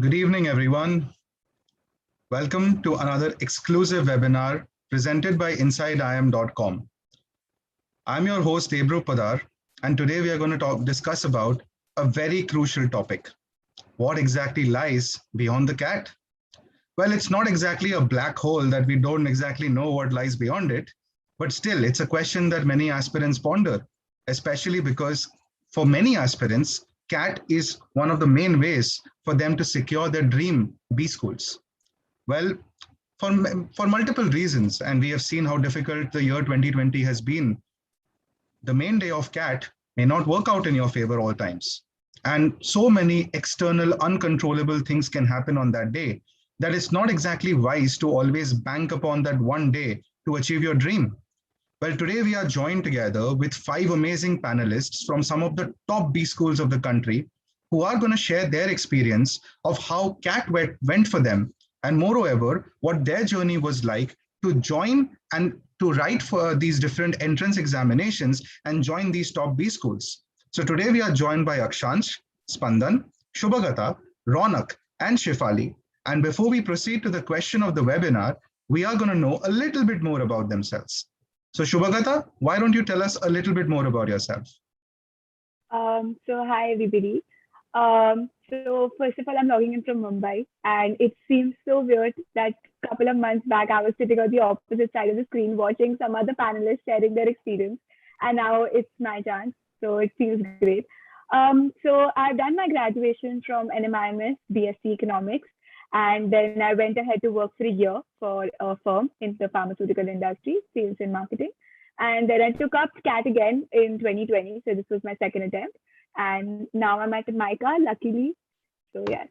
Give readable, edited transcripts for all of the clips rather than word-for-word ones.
Good evening, everyone. Welcome to another exclusive webinar presented by InsideIIM.com. I'm your host, Debrup Poddar, and today we are going to discuss about a very crucial topic. What exactly lies beyond the cat? Well, it's not exactly a black hole that we don't exactly know what lies beyond it, but still, it's a question that many aspirants ponder, especially because for many aspirants, CAT is one of the main ways for them to secure their dream B schools. Well, for multiple reasons, and we have seen how difficult the year 2020 has been, the main day of CAT may not work out in your favor all times. And so many external uncontrollable things can happen on that day that it's not exactly wise to always bank upon that one day to achieve your dream. Well, today we are joined together with 5 amazing panelists from some of the top B schools of the country who are going to share their experience of how CAT went for them, and moreover, what their journey was like to join and to write for these different entrance examinations and join these top B schools. So today we are joined by Akshansh, Spandan, Shubhagata, Ronak, and Shefali. And before we proceed to the question of the webinar, we are going to know a little bit more about themselves. So Shubhagata, why don't you tell us a little bit more about yourself? So hi everybody. So first of all, I'm logging in from Mumbai, and it seems so weird that a couple of months back I was sitting on the opposite side of the screen watching some other panelists sharing their experience, and now it's my chance. So it feels great. So I've done my graduation from NMIMS BSc Economics, and then I went ahead to work for a year for a firm in the pharmaceutical industry, sales and marketing. And then I took up CAT again in 2020. So this was my second attempt. And now I'm at MICA, luckily. So yeah.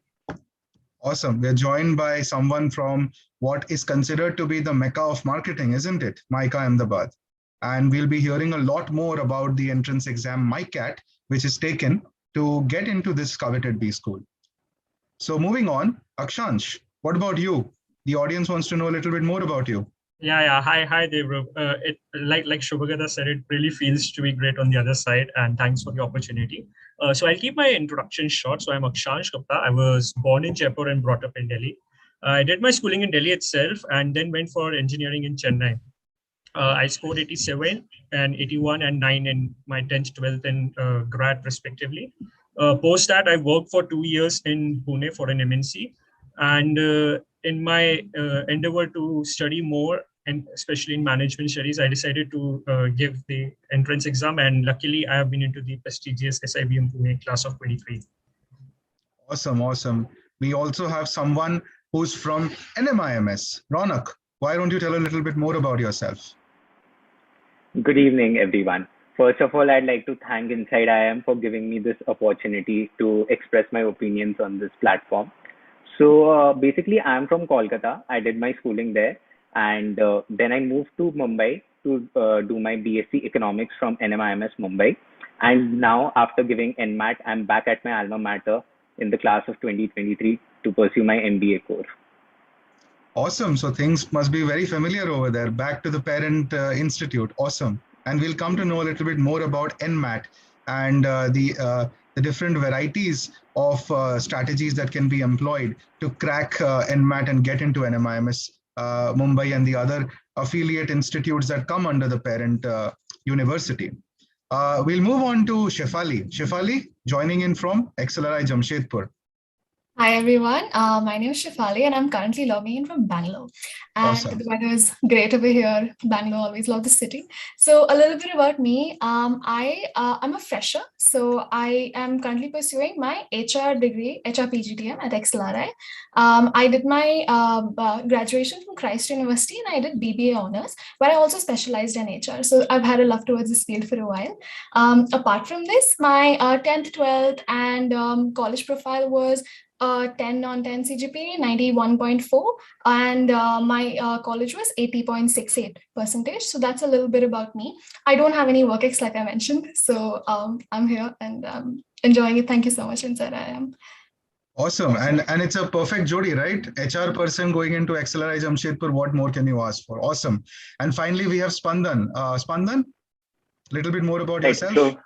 Awesome. We're joined by someone from what is considered to be the Mecca of marketing, isn't it? MICA Ahmedabad. And we'll be hearing a lot more about the entrance exam MICAT, which is taken to get into this coveted B school. So moving on, Akshansh, what about you? The audience wants to know a little bit more about you. Yeah. Hi, Debrup. Like Shubhagata said, it really feels to be great on the other side, and thanks for the opportunity. So I'll keep my introduction short. So I'm Akshansh Gupta. I was born in Jaipur and brought up in Delhi. I did my schooling in Delhi itself, and then went for engineering in Chennai. I scored 87 and 81 and 9 in my 10th, 12th, and grad respectively. Post that, I worked for 2 years in Pune for an MNC, and in my endeavor to study more, and especially in management studies, I decided to give the entrance exam, and luckily I have been into the prestigious SIBM Pune class of 23. Awesome. We also have someone who's from NMIMS. Ronak, why don't you tell a little bit more about yourself? Good evening, everyone. First of all, I'd like to thank InsideIIM for giving me this opportunity to express my opinions on this platform. So basically, I'm from Kolkata. I did my schooling there, and then I moved to Mumbai to do my BSc Economics from NMIMS Mumbai. And now, after giving NMAT, I'm back at my alma mater in the class of 2023 to pursue my MBA course. Awesome. So things must be very familiar over there. Back to the parent institute. Awesome. And we'll come to know a little bit more about NMAT and the different varieties of strategies that can be employed to crack NMAT and get into NMIMS Mumbai and the other affiliate institutes that come under the parent university. We'll move on to Shefali. Shefali, joining in from XLRI Jamshedpur. Hi everyone, my name is Shefali and I'm currently logging in from Bangalore. And Awesome. The weather is great over here. Bangalore, always love the city. So a little bit about me. I'm a fresher. So I am currently pursuing my HR degree, HR PGDM at XLRI. I did my graduation from Christ University and I did BBA honors, but I also specialized in HR. So I've had a love towards this field for a while. Apart from this, my 10th, 12th and college profile was 10 on 10 CGPA, 91.4, and my college was 80.68%. So that's a little bit about me. I don't have any work ex like I mentioned, so I'm here and enjoying it. Thank you so much, InsideIIM. Awesome. And it's a perfect jodi, right? HR person going into XLRI Jamshedpur, what more can you ask for? Awesome. And finally, we have Spandan. Spandan, a little bit more about yourself.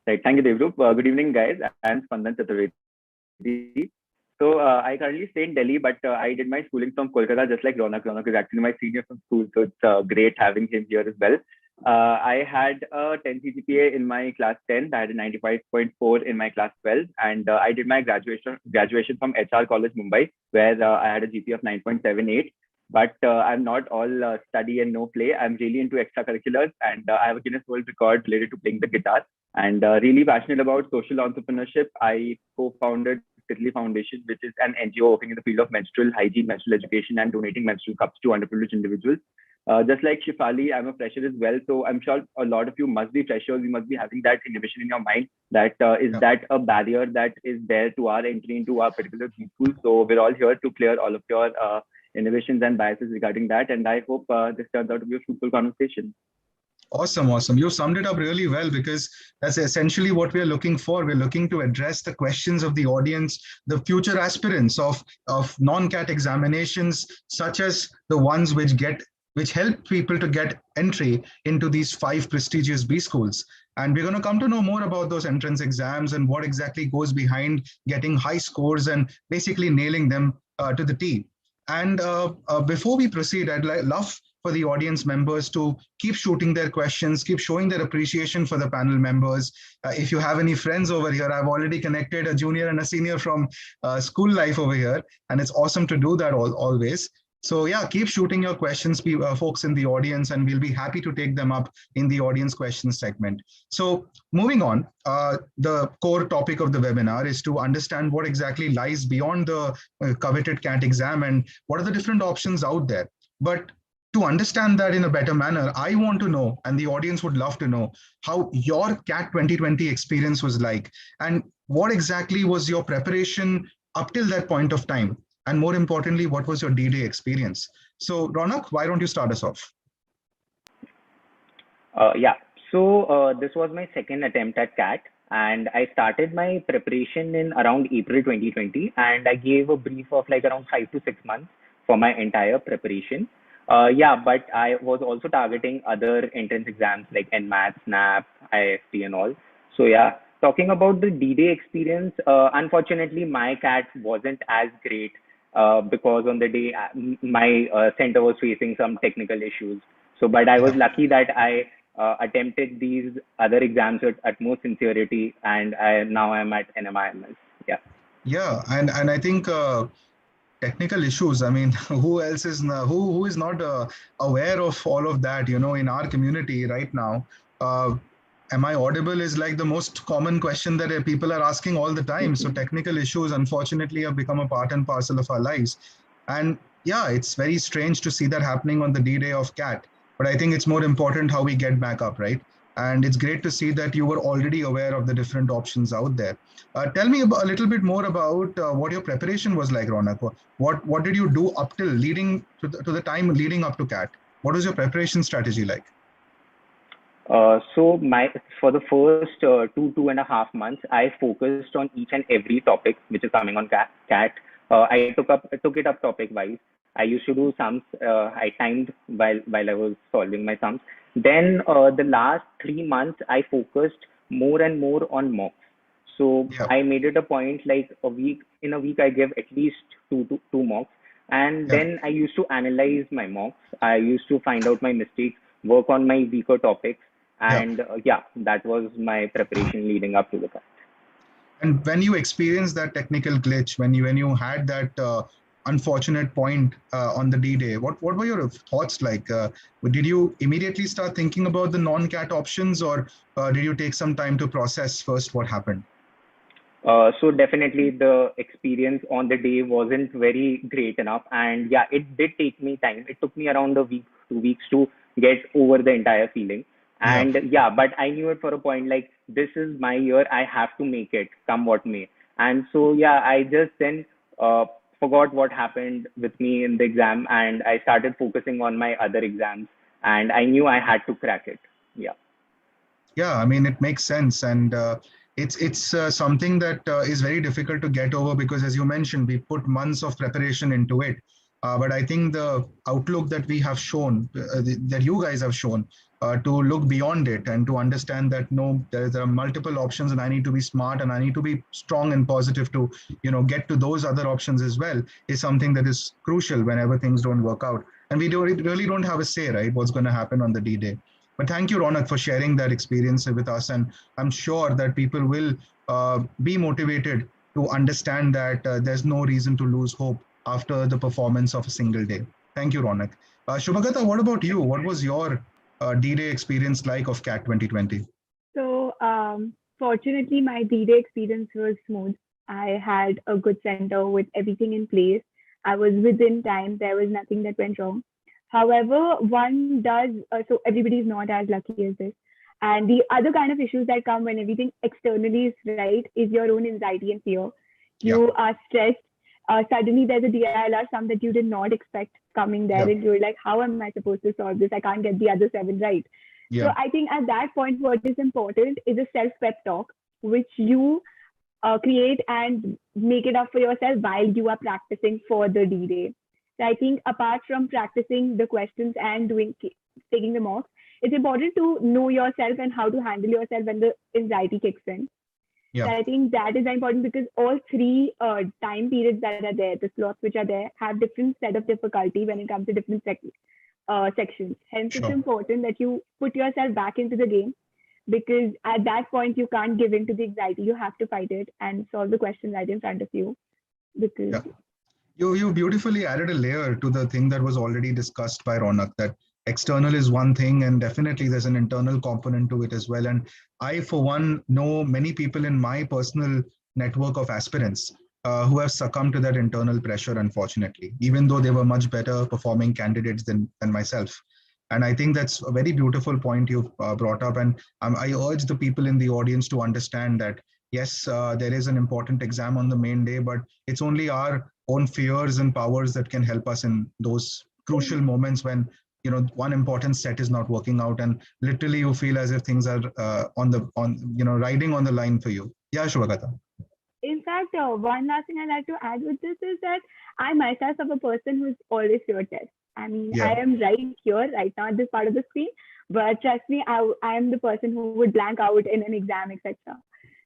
Thank you, Debrup. Good evening, guys. I'm Spandan Chaturvedi. So I I currently stay in Delhi, but I did my schooling from Kolkata, just like Ronak. Ronak is actually my senior from school, so it's great having him here as well. I had a 10 CGPA in my class 10. I had a 95.4 in my class 12, and I did my graduation from HR College Mumbai, where I had a GPA of 9.78. But I'm not all study and no play. I'm really into extracurriculars, and I have a Guinness World Record related to playing the guitar. And really passionate about social entrepreneurship. I co-founded Italy Foundation, which is an NGO working in the field of menstrual hygiene, menstrual education, and donating menstrual cups to underprivileged individuals. Just like Shifali, I'm a fresher as well. So I'm sure a lot of you must be freshers. You must be having that inhibition in your mind that is that a barrier that is there to our entry into our particular school. So we're all here to clear all of your inhibitions and biases regarding that. And I hope this turns out to be a fruitful conversation. Awesome. You summed it up really well, because that's essentially what we're looking for. We're looking to address the questions of the audience, the future aspirants of non-CAT examinations, such as the ones which help people to get entry into these 5 prestigious B schools. And we're going to come to know more about those entrance exams and what exactly goes behind getting high scores and basically nailing them to the T. And before we proceed, I'd love for the audience members to keep shooting their questions, keep showing their appreciation for the panel members. If you have any friends over here, I've already connected a junior and a senior from school life over here, and it's awesome to do that always. So yeah, keep shooting your questions, folks in the audience, and we'll be happy to take them up in the audience questions segment. So moving on, the core topic of the webinar is to understand what exactly lies beyond the coveted CAT exam and what are the different options out there. But to understand that in a better manner, I want to know, and the audience would love to know, how your CAT 2020 experience was like, and what exactly was your preparation up till that point of time? And more importantly, what was your D-Day experience? So Ronak, why don't you start us off? Yeah, so this was my second attempt at CAT, and I started my preparation in around April 2020, and I gave a brief of like around 5 to 6 months for my entire preparation. Yeah, but I was also targeting other entrance exams like NMAT, SNAP, IIFT and all. So yeah, talking about the D-Day experience, unfortunately, my CAT wasn't as great because on the day my center was facing some technical issues. So, but I was lucky that I attempted these other exams with utmost sincerity, and now I'm at NMIMS. Yeah. Yeah, and I think technical issues. I mean, who else is who is not aware of all of that? You know, in our community right now. Am I audible is like the most common question that people are asking all the time. So technical issues, unfortunately, have become a part and parcel of our lives. And yeah, it's very strange to see that happening on the D-Day of CAT. But I think it's more important how we get back up, right? And it's great to see that you were already aware of the different options out there. Tell me a little bit more about what your preparation was like, Ronak. What did you do up till leading to the time leading up to CAT? What was your preparation strategy like? So for the first 2.5 months, I focused on each and every topic which is coming on CAT. I took it up topic wise. I used to do sums. I timed while I was solving my sums. Then the last 3 months, I focused more and more on mocks. So Yeah. I made it a point like in a week I give at least two mocks, and Yeah. then I used to analyze my mocks. I used to find out my mistakes, work on my weaker topics. And yeah, that was my preparation leading up to the CAT. And when you experienced that technical glitch, when you had that unfortunate point on the D-Day, what were your thoughts like? Did you immediately start thinking about the non-CAT options, or did you take some time to process first what happened? So definitely the experience on the day wasn't very great enough. And yeah, it did take me time. It took me around a week, 2 weeks to get over the entire feeling. And yeah, but I knew it for a point, like this is my year. I have to make it come what may. And so, yeah, I just then forgot what happened with me in the exam, and I started focusing on my other exams, and I knew I had to crack it. Yeah. Yeah, I mean, it makes sense. And it's something that is very difficult to get over because, as you mentioned, we put months of preparation into it. But I think the outlook that we have shown, that you guys have shown, to look beyond it and to understand that no, there are multiple options and I need to be smart and I need to be strong and positive to, get to those other options as well, is something that is crucial whenever things don't work out. And we really don't have a say, right, what's going to happen on the D-Day. But thank you, Ronak, for sharing that experience with us. And I'm sure that people will be motivated to understand that there's no reason to lose hope after the performance of a single day. Thank you, Ronak. Shubhagata, what about you? What was your D-Day experience like of CAT 2020? So fortunately, my D-Day experience was smooth. I had a good center with everything in place. I was within time. There was nothing that went wrong. However, one does, so everybody is not as lucky as this. And the other kind of issues that come when everything externally is right is your own anxiety and fear. You are stressed. Suddenly there's a DILR sum that you did not expect coming there, and you're like, how am I supposed to solve this? I can't get the other 7 right. So I think at that point, what is important is a self-pep talk, which you create and make it up for yourself while you are practicing for the D-Day. So I think apart from practicing the questions and taking the mocks, it's important to know yourself and how to handle yourself when the anxiety kicks in. So I think that is important because all 3 time periods that are there, the slots which are there, have different set of difficulty when it comes to different sections. Hence, it's important that you put yourself back into the game, because at that point, you can't give in to the anxiety. You have to fight it and solve the question right in front of you. Because You beautifully added a layer to the thing that was already discussed by Ronak, that external is one thing and definitely there's an internal component to it as well. And I, for one, know many people in my personal network of aspirants who have succumbed to that internal pressure, unfortunately, even though they were much better performing candidates than myself. And I think that's a very beautiful point you've brought up. And I urge the people in the audience to understand that, yes, there is an important exam on the main day, but it's only our own fears and powers that can help us in those crucial moments when, one important set is not working out and literally you feel as if things are riding on the line for you. Yeah, Shubhagata. In fact, one last thing I'd like to add with this is that I myself am a person who's always fear test. I mean, I am right here, right now at this part of the screen, but trust me, I am the person who would blank out in an exam, etc.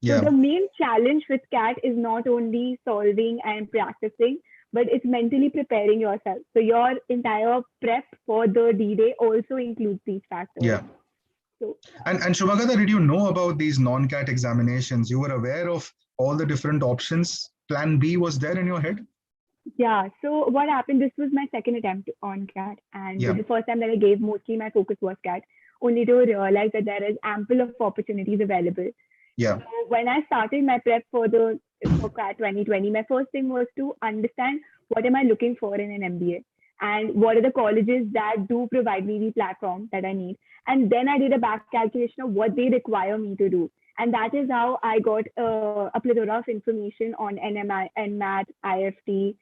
So the main challenge with CAT is not only solving and practicing, but it's mentally preparing yourself. So your entire prep for the D-Day also includes these factors. Yeah. So, and Shubhagata, did you know about these non-CAT examinations? You were aware of all the different options? Plan B was there in your head? Yeah. So what happened, this was my second attempt on CAT. And the first time that I gave, mostly my focus was CAT, only to realize that there is ample of opportunities available. Yeah. So when I started my prep for CAT 2020, my first thing was to understand what am I looking for in an MBA and what are the colleges that do provide me the platform that I need. And then I did a back calculation of what they require me to do. And that is how I got a plethora of information on NMAT, IIFT,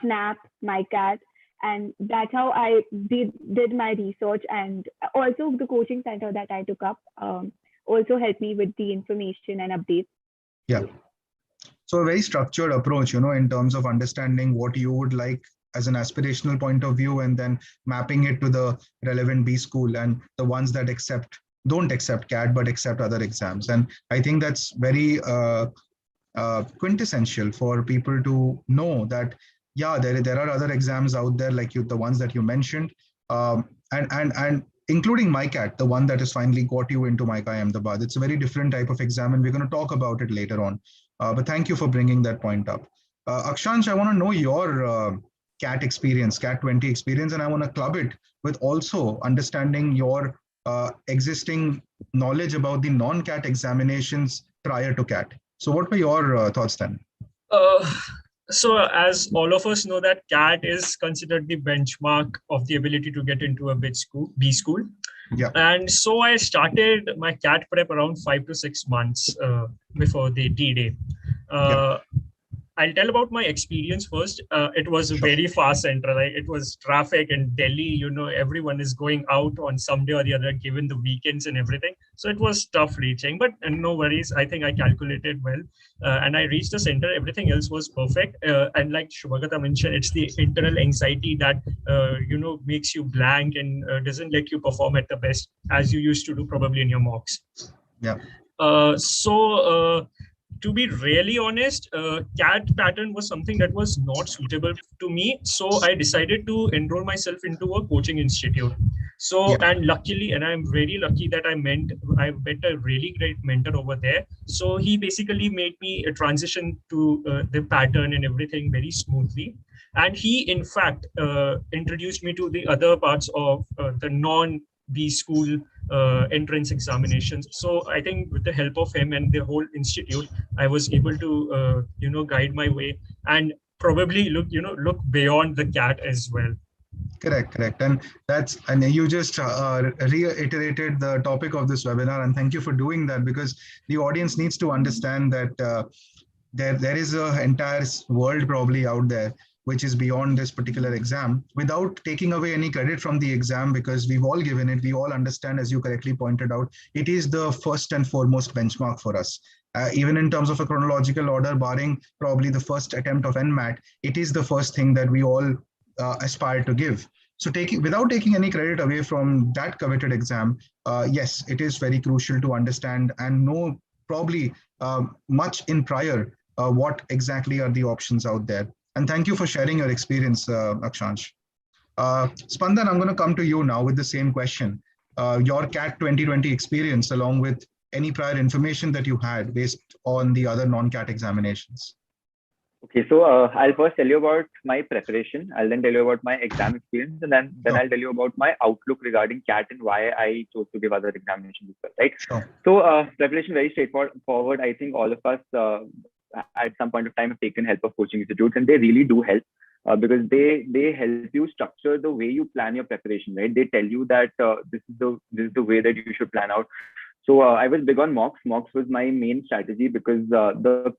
SNAP, MICA. And that's how I did my research. And also the coaching center that I took up also helped me with the information and updates. Yeah. So a very structured approach, in terms of understanding what you would like as an aspirational point of view and then mapping it to the relevant B school and the ones that don't accept CAT, but accept other exams. And I think that's very quintessential for people to know that, there are other exams out there like the ones that you mentioned, and including MICAT, the one that has finally got you into MICA Ahmedabad. It's a very different type of exam, and we're going to talk about it later on. But thank you for bringing that point up. Akshansh, I want to know your CAT experience, CAT 20 experience, and I want to club it with also understanding your existing knowledge about the non-CAT examinations prior to CAT. So what were your thoughts then? So as all of us know that CAT is considered the benchmark of the ability to get into a B school. Yeah. And so I started my CAT prep around 5 to 6 months before the D-Day. I'll tell about my experience first. It was a very far center. Like it was traffic in Delhi. Everyone is going out on some day or the other, given the weekends and everything. So it was tough reaching, but no worries. I think I calculated well, and I reached the center. Everything else was perfect. And like Shubhagata mentioned, it's the internal anxiety that makes you blank and doesn't let you perform at the best as you used to do probably in your mocks. Yeah. To be really honest, CAT pattern was something that was not suitable to me. So I decided to enroll myself into a coaching institute. So, and luckily, and I'm very lucky that I met a really great mentor over there. So he basically made me a transition to the pattern and everything very smoothly. And he, in fact, introduced me to the other parts of the B school entrance examinations. So I think with the help of him and the whole institute, I was able to guide my way and probably look beyond the CAT as well. Correct. And you just reiterated the topic of this webinar, and thank you for doing that, because the audience needs to understand that there is an entire world probably out there which is beyond this particular exam, without taking away any credit from the exam, because we've all given it. We all understand, as you correctly pointed out, it is the first and foremost benchmark for us. Even in terms of a chronological order, barring probably the first attempt of NMAT, it is the first thing that we all aspire to give. So without taking any credit away from that coveted exam, yes, it is very crucial to understand and know probably much in prior what exactly are the options out there. And thank you for sharing your experience, Akshansh. Spandan, I'm going to come to you now with the same question. Your CAT 2020 experience, along with any prior information that you had based on the other non-CAT examinations. Okay, so I'll first tell you about my preparation. I'll then tell you about my exam experience, and then I'll tell you about my outlook regarding CAT and why I chose to give other examinations as well, right? Sure. So preparation, very straightforward. I think all of us at some point of time have taken help of coaching institutes, and they really do help because they help you structure the way you plan your preparation, right? They tell you that this is the way that you should plan out. So I was big on mocks. Mocks was my main strategy because the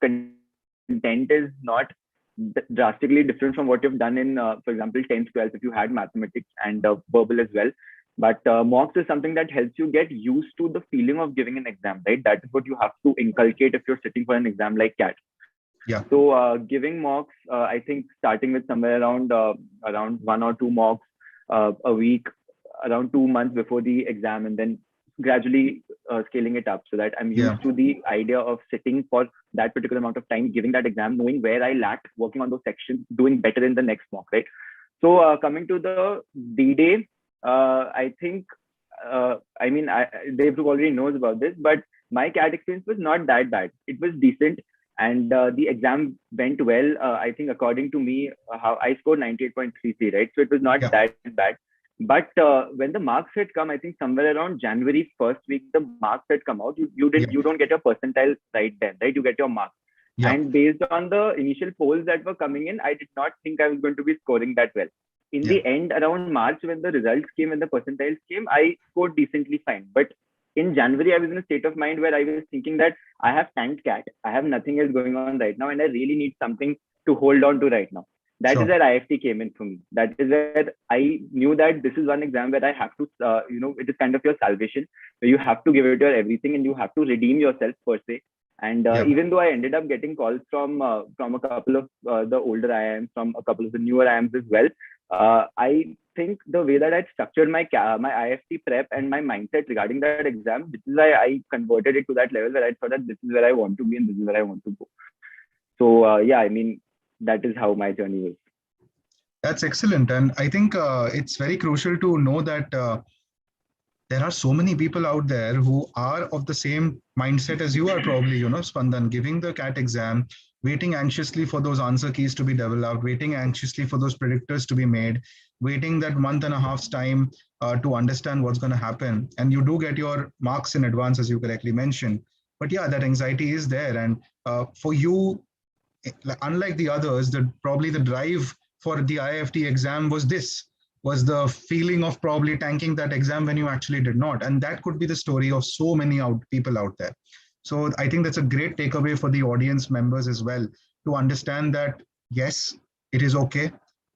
content is not drastically different from what you've done in, for example, 10th, 12th, if you had mathematics and verbal as well. But mocks is something that helps you get used to the feeling of giving an exam, right? That is what you have to inculcate if you're sitting for an exam like CAT. Yeah. So giving mocks, I think starting with somewhere around 1 or 2 mocks a week, around 2 months before the exam, and then gradually scaling it up so that I'm used to the idea of sitting for that particular amount of time, giving that exam, knowing where I lacked, working on those sections, doing better in the next mock, right? So coming to the D-Day, I think, Debrup already knows about this, but my CAT experience was not that bad. It was decent, and the exam went well. I think according to me, how I scored 98.33, right? So it was not that bad. But when the marks had come, I think somewhere around January 1st week, the marks had come out. You don't get your percentile right then, right? You get your marks. Yeah. And based on the initial polls that were coming in, I did not think I was going to be scoring that well. In the end, around March, when the results came and the percentiles came, I scored decently fine. But in January, I was in a state of mind where I was thinking that I have tanked CAT. I have nothing else going on right now, and I really need something to hold on to right now. That is where IIFT came in for me. That is where I knew that this is one exam where I have to, it is kind of your salvation, where you have to give it your everything and you have to redeem yourself per se. And even though I ended up getting calls from a couple of the older IIMs, from a couple of the newer IIMs as well, I think the way that I structured my IIFT prep and my mindset regarding that exam, this is why I converted it to that level where I thought that this is where I want to be and this is where I want to go. So that is how my journey was. That's excellent. And I think it's very crucial to know that there are so many people out there who are of the same mindset as you are probably, Spandan, giving the CAT exam, waiting anxiously for those answer keys to be developed, waiting anxiously for those predictors to be made, waiting that month and a half's time to understand what's going to happen. And you do get your marks in advance, as you correctly mentioned. But yeah, that anxiety is there. And for you, unlike the others, probably the drive for the IIFT exam was the feeling of probably tanking that exam when you actually did not. And that could be the story of so many people out there. So I think that's a great takeaway for the audience members as well. to understand that, yes, it is okay.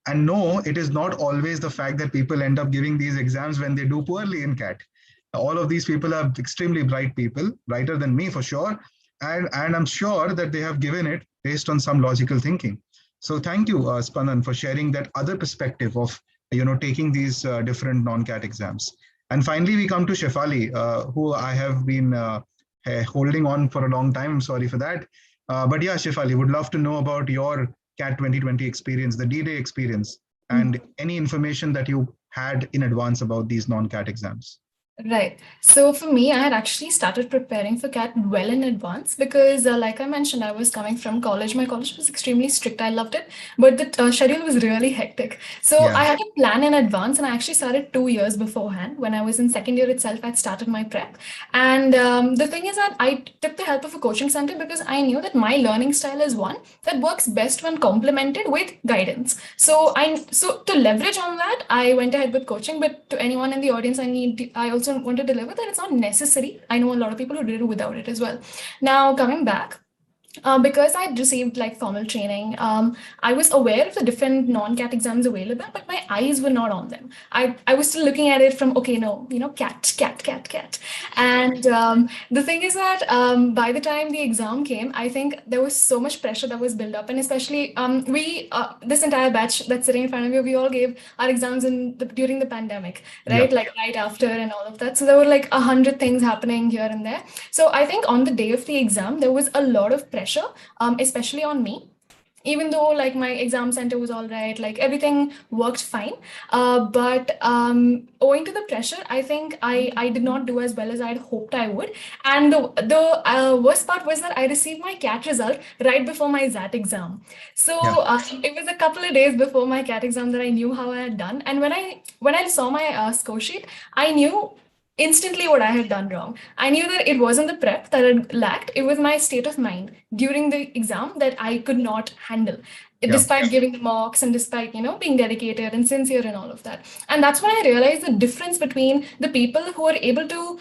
And no, it is not always the fact that people end up giving these exams when they do poorly in CAT. All of these people are extremely bright people, brighter than me for sure. And I'm sure that they have given it based on some logical thinking. So thank you, Spandan, for sharing that other perspective of taking these different non-CAT exams. And finally, we come to Shefali, who I have been holding on for a long time. I'm sorry for that. But yeah, Shefali, would love to know about your CAT 2020 experience, the D-Day experience, and any information that you had in advance about these non-CAT exams. Right. So for me, I had actually started preparing for CAT well in advance because, like I mentioned, I was coming from college. My college was extremely strict. I loved it, but the schedule was really hectic. So I had a plan in advance, and I actually started 2 years beforehand. When I was in second year itself, I'd started my prep. And the thing is that I took the help of a coaching center because I knew that my learning style is one that works best when complemented with guidance. So to leverage on that, I went ahead with coaching. But to anyone in the audience, I also want to deliver that it's not necessary. I know a lot of people who did it without it as well. Now, coming back, because I received like formal training, I was aware of the different non-CAT exams available, but my eyes were not on them. I was still looking at it from, okay, no, CAT. And the thing is that by the time the exam came, I think there was so much pressure that was built up. And especially this entire batch that's sitting in front of you, we all gave our exams during the pandemic, right? Like right after and all of that. So there were like 100 things happening here and there. So I think on the day of the exam, there was a lot of pressure, especially on me. Even though like my exam center was all right, like everything worked fine. But owing to the pressure, I think I did not do as well as I'd hoped I would. And the worst part was that I received my CAT result right before my XAT exam. So it was a couple of days before my CAT exam that I knew how I had done. And when I saw my score sheet, I knew instantly what I had done wrong. I knew that it wasn't the prep that had lacked, it was my state of mind during the exam that I could not handle, despite giving the mocks and despite, being dedicated and sincere and all of that. And that's when I realized the difference between the people who are able to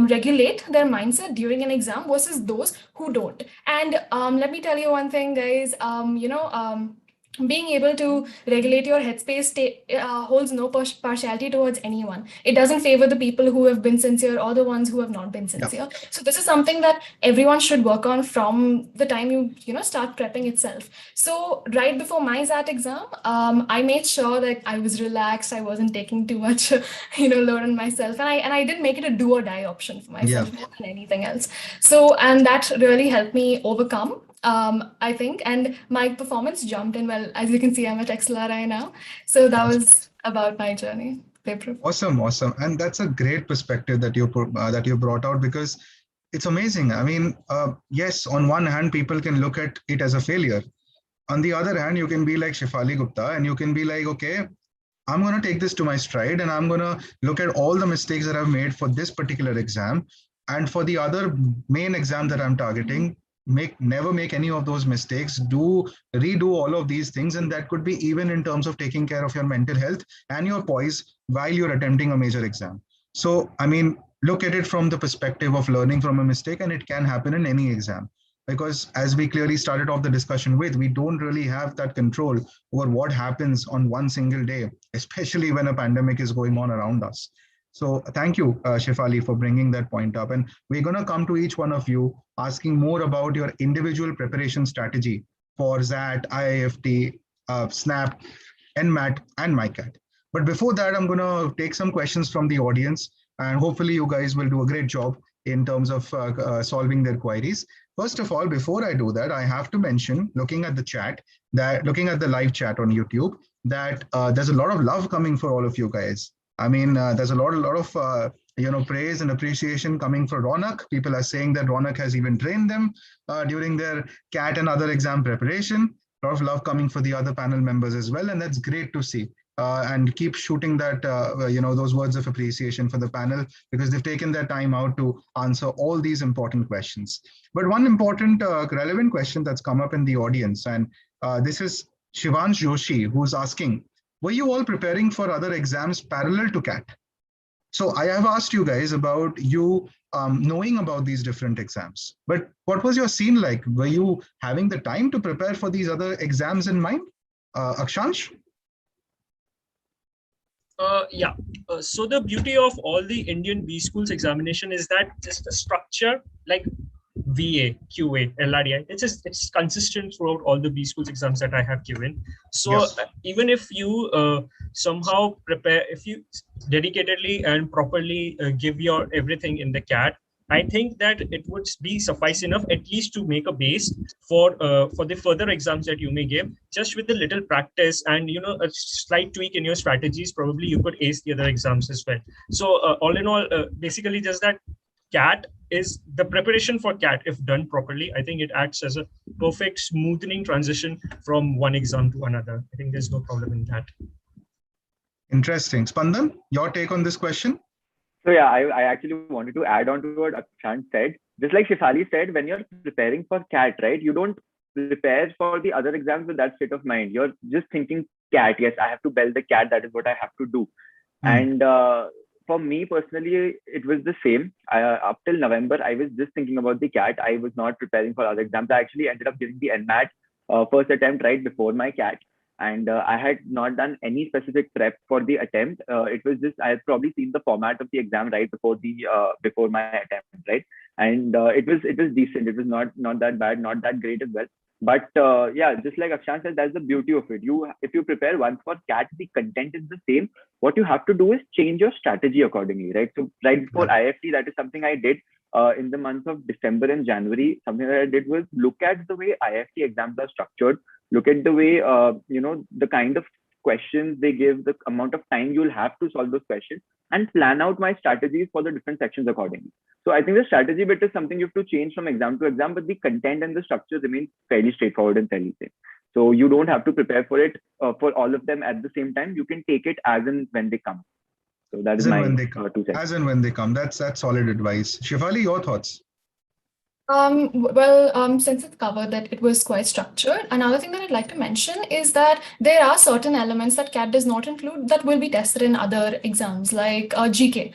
regulate their mindset during an exam versus those who don't. And let me tell you one thing, guys, being able to regulate your headspace holds no partiality towards anyone. It doesn't favor the people who have been sincere or the ones who have not been sincere. So this is something that everyone should work on from the time you start prepping itself. So right before my XAT exam, I made sure that I was relaxed. I wasn't taking too much, load on myself, and I did make it a do or die option for myself more than anything else. So, and that really helped me overcome. I think, and my performance jumped in. Well, as you can see, I'm at XLRI now. So that was about my journey. Awesome. And that's a great perspective that you brought out, because it's amazing. I mean, yes, on one hand, people can look at it as a failure. On the other hand, you can be like Shefali Gupta and you can be like, okay, I'm going to take this to my stride and I'm going to look at all the mistakes that I've made for this particular exam. And for the other main exam that I'm targeting, never make any of those mistakes, redo all of these things. And that could be even in terms of taking care of your mental health and your poise while you're attempting a major exam. So, I mean, look at it from the perspective of learning from a mistake, and it can happen in any exam. Because as we clearly started off the discussion with, we don't really have that control over what happens on one single day, especially when a pandemic is going on around us. So thank you, Shefali, for bringing that point up. And we're going to come to each one of you asking more about your individual preparation strategy for XAT, IIFT, SNAP, NMAT, and MICAT. But before that, I'm going to take some questions from the audience, and hopefully you guys will do a great job in terms of solving their queries. First of all, before I do that, I have to mention, looking at the live chat on YouTube, that there's a lot of love coming for all of you guys. I mean, there's a lot of praise and appreciation coming for Ronak. People are saying that Ronak has even trained them during their CAT and other exam preparation. A lot of love coming for the other panel members as well, and that's great to see. And keep shooting that, those words of appreciation for the panel, because they've taken their time out to answer all these important questions. But one important relevant question that's come up in the audience, and this is Shivansh Joshi, who's asking, were you all preparing for other exams parallel to CAT? So I have asked you guys about you knowing about these different exams, but what was your scene like? Were you having the time to prepare for these other exams in mind? Akshansh? Yeah. So the beauty of all the Indian B schools examination is that just the structure, like VA, QA, LRDI, it's consistent throughout all the B schools exams that I have given. So Yes. Even if you somehow prepare, if you dedicatedly and properly give your everything in the CAT, I think that it would be suffice enough at least to make a base for the further exams that you may give. Just with a little practice and a slight tweak in your strategies, probably you could ace the other exams as well. So all in all, basically just that CAT is the preparation for CAT. If done properly, I think it acts as a perfect smoothing transition from one exam to another. I think there's no problem in that. Interesting. Spandan, your take on this question? So yeah, I actually wanted to add on to what Akshansh said. Just like Shefali said, when you're preparing for CAT, right, you don't prepare for the other exams with that state of mind. You're just thinking CAT. Yes, I have to bell the CAT. That is what I have to do. And for me personally, it was the same. Up till November, I was just thinking about the CAT. I was not preparing for other exams. I actually ended up giving the NMAT first attempt right before my CAT. And I had not done any specific prep for the attempt. It was just I had probably seen the format of the exam right before my attempt, right? And it was decent. It was not that bad, not that great as well. But yeah, just like Akshan said, that's the beauty of it. If you prepare once for CAT, the content is the same. What you have to do is change your strategy accordingly, right? So right before IIFT, that is something I did in the months of December and January. Something that I did was look at the way IIFT exams are structured. Look at the way, the kind of questions they give, the amount of time you'll have to solve those questions, and plan out my strategies for the different sections accordingly. So I think the strategy bit is something you have to change from exam to exam, but the content and the structure remain fairly straightforward and fairly same. So you don't have to prepare for it for all of them at the same time. You can take it as and when they come. So that is my 2 cents. As and when they come. That's solid advice. Shefali, your thoughts? Since it's covered that it was quite structured, another thing that I'd like to mention is that there are certain elements that CAT does not include that will be tested in other exams, like GK.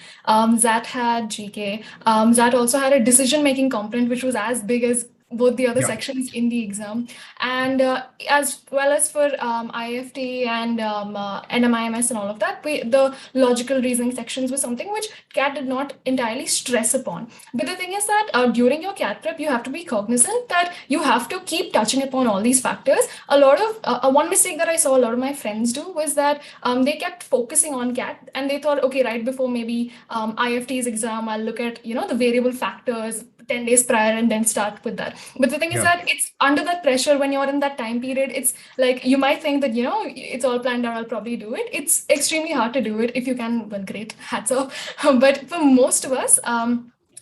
ZAT had GK. ZAT also had a decision-making component, which was as big as both the other sections in the exam. And as well as for IIFT and NMIMS and all of that, the logical reasoning sections was something which CAT did not entirely stress upon. But the thing is that during your CAT prep, you have to be cognizant that you have to keep touching upon all these factors. A lot of one mistake that I saw a lot of my friends do was that they kept focusing on CAT and they thought, okay, right before maybe IIFT's exam, I'll look at the variable factors 10 days prior and then start with that. But the thing is that it's under that pressure when you're in that time period. It's like you might think that it's all planned out, I'll probably do it. It's extremely hard to do it. If you can, well, great, hats off. But for most of us,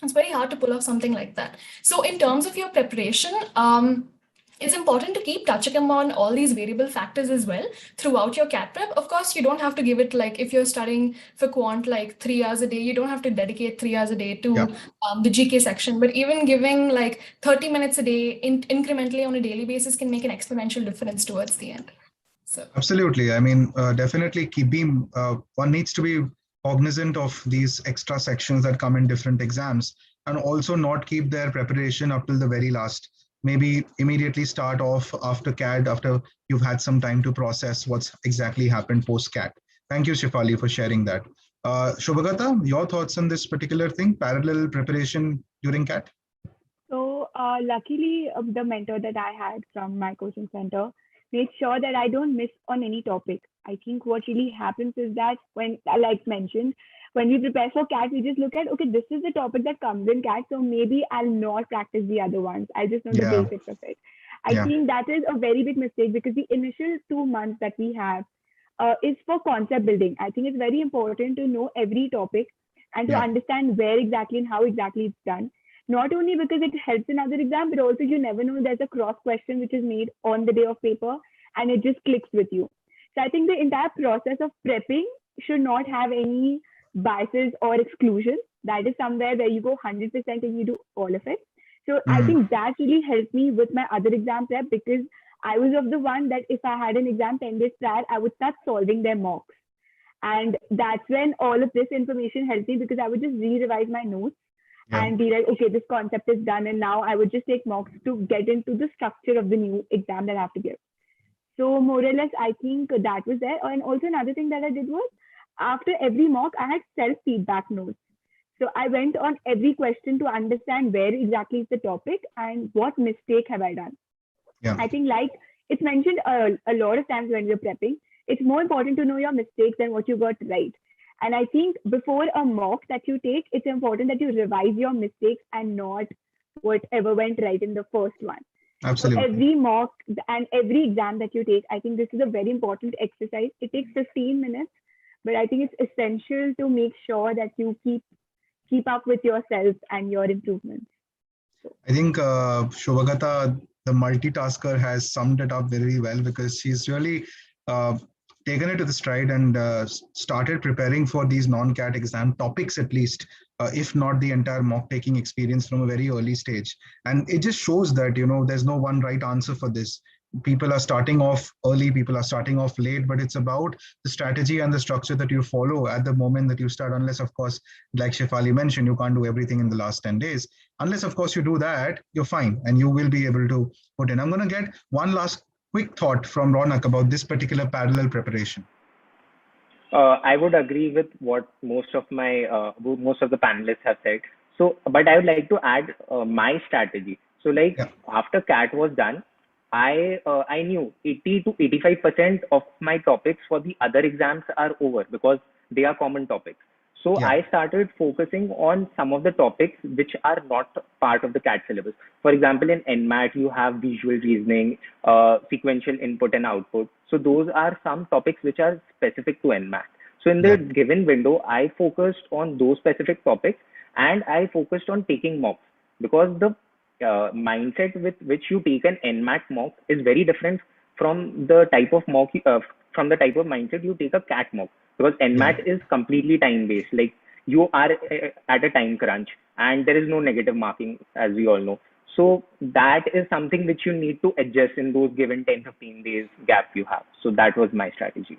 it's very hard to pull off something like that. So in terms of your preparation, it's important to keep touching on all these variable factors as well throughout your CAT prep. Of course, you don't have to give it like if you're studying for quant like 3 hours a day, you don't have to dedicate 3 hours a day to the GK section. But even giving like 30 minutes a day incrementally on a daily basis can make an exponential difference towards the end. So absolutely. I mean, definitely one needs to be cognizant of these extra sections that come in different exams and also not keep their preparation up till the very last. Maybe immediately start off after CAT, after you've had some time to process what's exactly happened post-CAT. Thank you, Shefali, for sharing that. Shubhagata, your thoughts on this particular thing, parallel preparation during CAT? So luckily, the mentor that I had from my coaching center made sure that I don't miss on any topic. I think what really happens is that when, like mentioned, when we prepare for CAT, we just look at, okay, this is the topic that comes in CAT, so maybe I'll not practice the other ones. I just know the basics of it. I think that is a very big mistake because the initial 2 months that we have is for concept building. I think it's very important to know every topic and to understand where exactly and how exactly it's done. Not only because it helps in other exam, but also you never know there's a cross question which is made on the day of paper and it just clicks with you. So I think the entire process of prepping should not have any biases or exclusions. That is somewhere where you go 100% and you do all of it. So I think that really helped me with my other exam prep because I was of the one that if I had an exam 10 days prior, I would start solving their mocks. And that's when all of this information helped me, because I would just re-revise my notes and be like, okay, this concept is done. And now I would just take mocks to get into the structure of the new exam that I have to give. So more or less, I think that was there. And also another thing that I did was, after every mock, I had self-feedback notes. So I went on every question to understand where exactly is the topic and what mistake have I done. I think, like it's mentioned a lot of times when you're prepping, it's more important to know your mistakes than what you got right. And I think before a mock that you take, it's important that you revise your mistakes and not whatever went right in the first one. Absolutely. So every mock and every exam that you take, I think this is a very important exercise. It takes 15 minutes, but I think it's essential to make sure that you keep up with yourself and your improvements. I think Shobhagata, the multitasker, has summed it up very well, because she's really taken it to the stride and started preparing for these non-CAT exam topics, at least, if not the entire mock taking experience, from a very early stage. And it just shows that, you know, there's no one right answer for this. People are starting off early, people are starting off late, but it's about the strategy and the structure that you follow at the moment that you start, unless, of course, like Shefali mentioned, you can't do everything in the last 10 days. Unless, of course, you do that, you're fine, and you will be able to put in. I'm going to get one last quick thought from Ronak about this particular parallel preparation. I would agree with what most of the panelists have said. So, but I would like to add my strategy. So, like after CAT was done, I knew 80 to 85% of my topics for the other exams are over, because they are common topics. So I started focusing on some of the topics which are not part of the CAT syllabus. For example, in NMAT, you have visual reasoning, sequential input and output. So those are some topics which are specific to NMAT. So in the given window, I focused on those specific topics, and I focused on taking mocks, because the mindset with which you take an NMAT mock is very different from the type of mock, from the type of mindset you take a CAT mock. Because NMAT is completely time based. Like, you are at a time crunch, and there is no negative marking, as we all know. So that is something which you need to adjust in those given 10-15 days gap you have. So that was my strategy.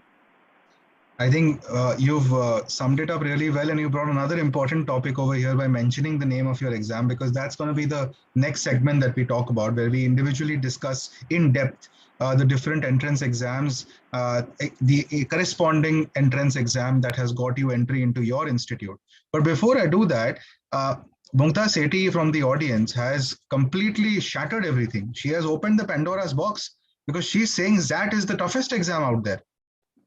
I think you've summed it up really well, and you brought another important topic over here by mentioning the name of your exam, because that's going to be the next segment that we talk about, where we individually discuss in depth the different entrance exams, the corresponding entrance exam that has got you entry into your institute. But before I do that, Mumta Sethi from the audience has completely shattered everything. She has opened the Pandora's box, because she's saying that is the toughest exam out there.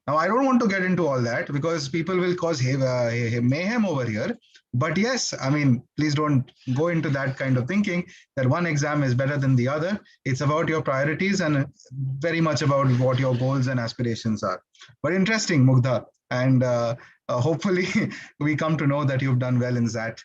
Now, I don't want to get into all that, because people will cause mayhem over here. But yes, I mean, please don't go into that kind of thinking that one exam is better than the other. It's about your priorities and very much about what your goals and aspirations are. But interesting, Mugdha. And hopefully we come to know that you've done well in that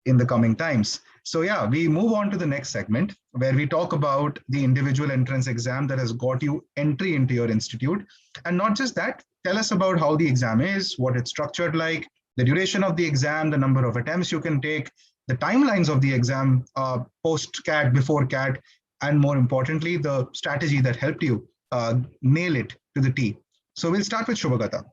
in the coming times. So yeah, we move on to the next segment, where we talk about the individual entrance exam that has got you entry into your institute. And not just that, tell us about how the exam is, what it's structured like, the duration of the exam, the number of attempts you can take, the timelines of the exam, post-CAT, before CAT, and more importantly, the strategy that helped you nail it to the T. So we'll start with Shubhagata.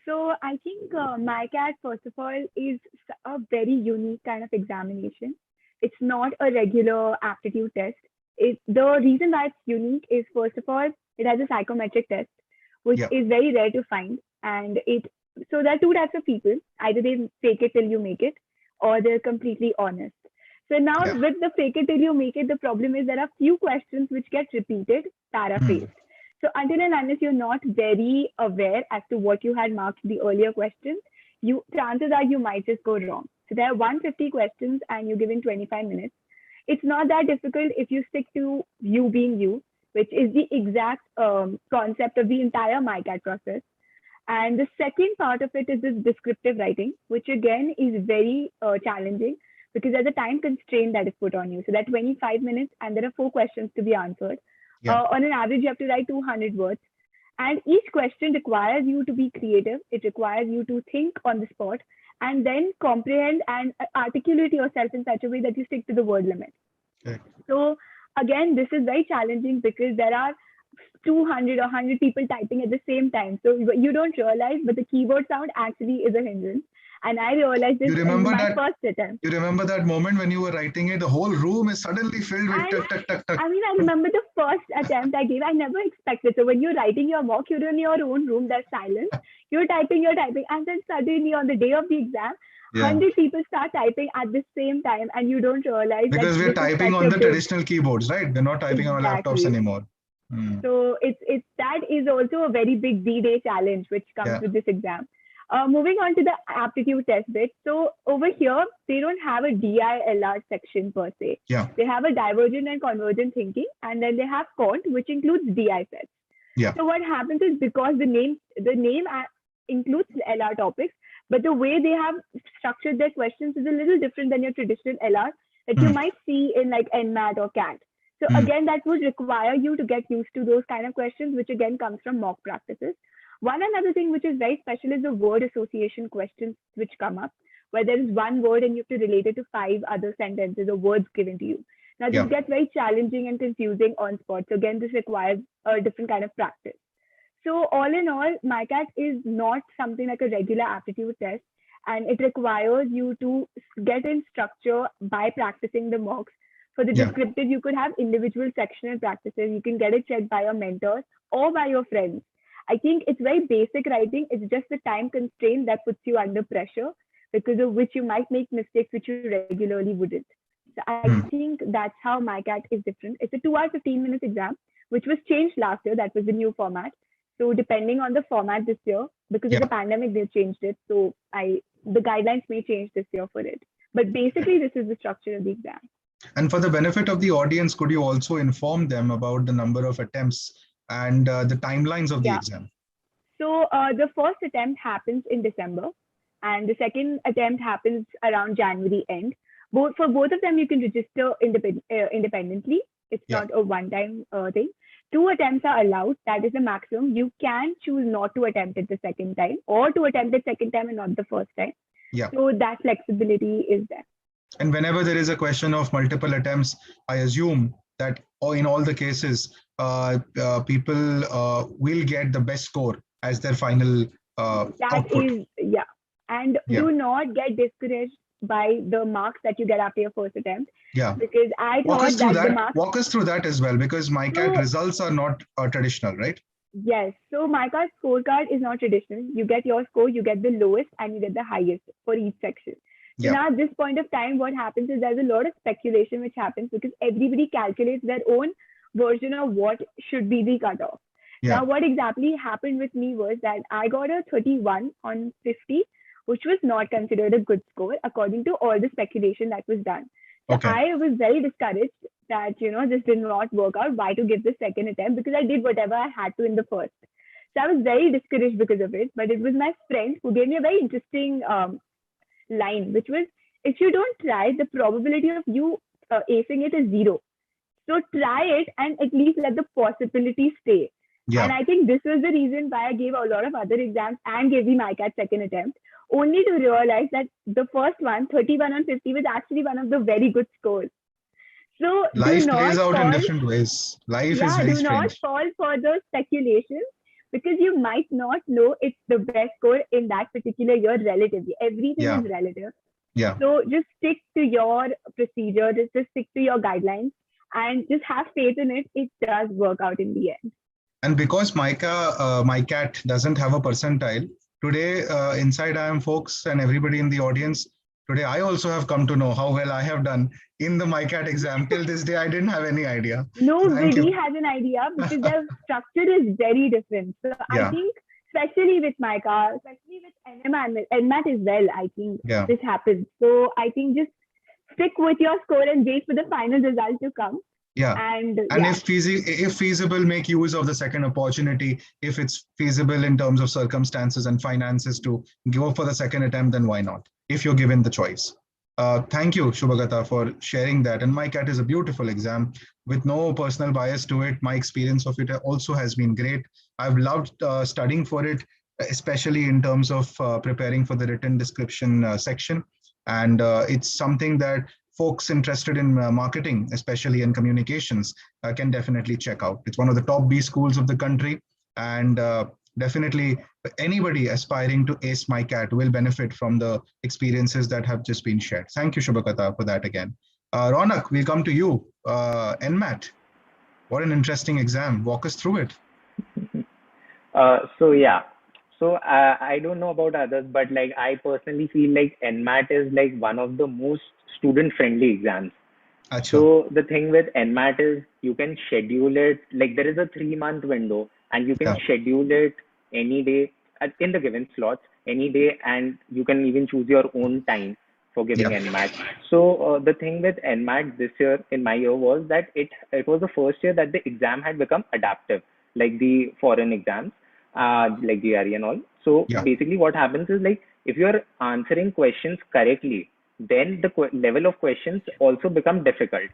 So I think MICA, first of all, is a very unique kind of examination. It's not a regular aptitude test. The reason why it's unique is, first of all, it has a psychometric test, which is very rare to find. And so there are two types of people. Either they fake it till you make it, or they're completely honest. So now with the fake it till you make it, the problem is there are few questions which get repeated, paraphrased. So until and unless you're not very aware as to what you had marked the earlier questions, chances are you might just go wrong. So there are 150 questions and you're given 25 minutes. It's not that difficult if you stick to you being you, which is the exact concept of the entire MICA process. And the second part of it is this descriptive writing, which again is very challenging, because there's a time constraint that is put on you. So that 25 minutes and there are 4 questions to be answered. On an average, you have to write 200 words. And each question requires you to be creative. It requires you to think on the spot and then comprehend and articulate yourself in such a way that you stick to the word limit. So again, this is very challenging, because there are 200 or 100 people typing at the same time. So you don't realize, but the keyboard sound actually is a hindrance. And I realized this in my first attempt. You remember that moment when you were writing it, the whole room is suddenly filled with tuck, tuck, tuck, tuck. I mean, I remember the first attempt I gave. I never expected. So when you're writing your mock, you're in your own room, there's silence. You're typing. And then suddenly on the day of the exam, 100 people start typing at the same time, and you don't realize. Because we're typing on the traditional keyboards, right? We're not typing on laptops anymore. So that is also a very big D-Day challenge which comes with this exam. Moving on to the aptitude test bit. So over here, they don't have a DILR section per se. They have a divergent and convergent thinking, and then they have Quant, which includes DI sets. So what happens is, because the name includes LR topics, but the way they have structured their questions is a little different than your traditional LR that you might see in like NMAT or CAT. So again, that would require you to get used to those kind of questions, which again comes from mock practices. One another thing which is very special is the word association questions which come up, where there is one word and you have to relate it to 5 other sentences or words given to you. Now this gets very challenging and confusing on spot. So again, this requires a different kind of practice. So all in all, MICAT is not something like a regular aptitude test, and it requires you to get in structure by practicing the mocks. For the descriptive, you could have individual sectional practices. You can get it checked by your mentors or by your friends. I think it's very basic writing. It's just the time constraint that puts you under pressure, because of which you might make mistakes which you regularly wouldn't. So I think that's how MICAT is different. It's a 2 hour, 15 minutes exam, which was changed last year. That was the new format. So depending on the format this year, because of the pandemic, they changed it. So the guidelines may change this year for it. But basically, this is the structure of the exam. And for the benefit of the audience, could you also inform them about the number of attempts and the timelines of the exam? So the first attempt happens in December, and the second attempt happens around January end. For both of them, you can register independently. It's not a one-time thing. 2 attempts are allowed. That is the maximum. You can choose not to attempt it the second time, or to attempt it second time and not the first time. So that flexibility is there. And whenever there is a question of multiple attempts, I assume that in all the cases, people will get the best score as their final output. And do not get discouraged by the marks that you get after your first attempt. Because I thought that the marks... Walk us through that as well, because MICAT results are not traditional, right? Yes. So MICAT scorecard is not traditional. You get your score, you get the lowest, and you get the highest for each section. So now at this point of time, what happens is there's a lot of speculation which happens, because everybody calculates their own version of what should be the cutoff. Now, what exactly happened with me was that I got a 31 on 50, which was not considered a good score according to all the speculation that was done. So I was very discouraged that, this did not work out. Why to give the second attempt? Because I did whatever I had to in the first. So I was very discouraged because of it. But it was my friend who gave me a very interesting line, which was, if you don't try, the probability of you acing it is 0. So try it and at least let the possibility stay. And I think this was the reason why I gave a lot of other exams and gave the MICAT second attempt, only to realize that the first one, 31 on 50, was actually one of the very good scores. So life plays out in different ways. Life is very strange. Do not fall for those speculations, because you might not know it's the best score in that particular year relatively. Everything is relative. So just stick to your procedure, just stick to your guidelines, and just have faith in it. It does work out in the end. And because MICAT doesn't have a percentile, today, InsideIIM folks and everybody in the audience, today I also have come to know how well I have done in the MICAT exam. Till this day, I didn't have any idea. Nobody has an idea, because their structure is very different. So I think, especially with MICA, especially with NMAT as well, I think this happens. So I think just stick with your score and wait for the final result to come. And if feasible, make use of the second opportunity. If it's feasible in terms of circumstances and finances to go for the second attempt, then why not, if you're given the choice. Thank you, Shubhagata, for sharing that. And MICAT is a beautiful exam with no personal bias to it. My experience of it also has been great. I've loved studying for it, especially in terms of preparing for the written description section. And it's something that folks interested in marketing, especially in communications, can definitely check out. It's one of the top B schools of the country, and definitely anybody aspiring to ace MICAT will benefit from the experiences that have just been shared. Thank you, Shubhakata, for that again. Ronak, we'll come to you. NMAT, what an interesting exam. Walk us through it. So I don't know about others, but like I personally feel like NMAT is like one of the most student-friendly exams. Achha. So the thing with NMAT is you can schedule it, like there is a 3-month window and you can schedule it any day in the given slots, any day, and you can even choose your own time for giving NMAT. So the thing with NMAT this year, in my year, was that it was the first year that the exam had become adaptive, like the foreign exams, like GRE and all. So basically what happens is like if you're answering questions correctly, then the level of questions also become difficult,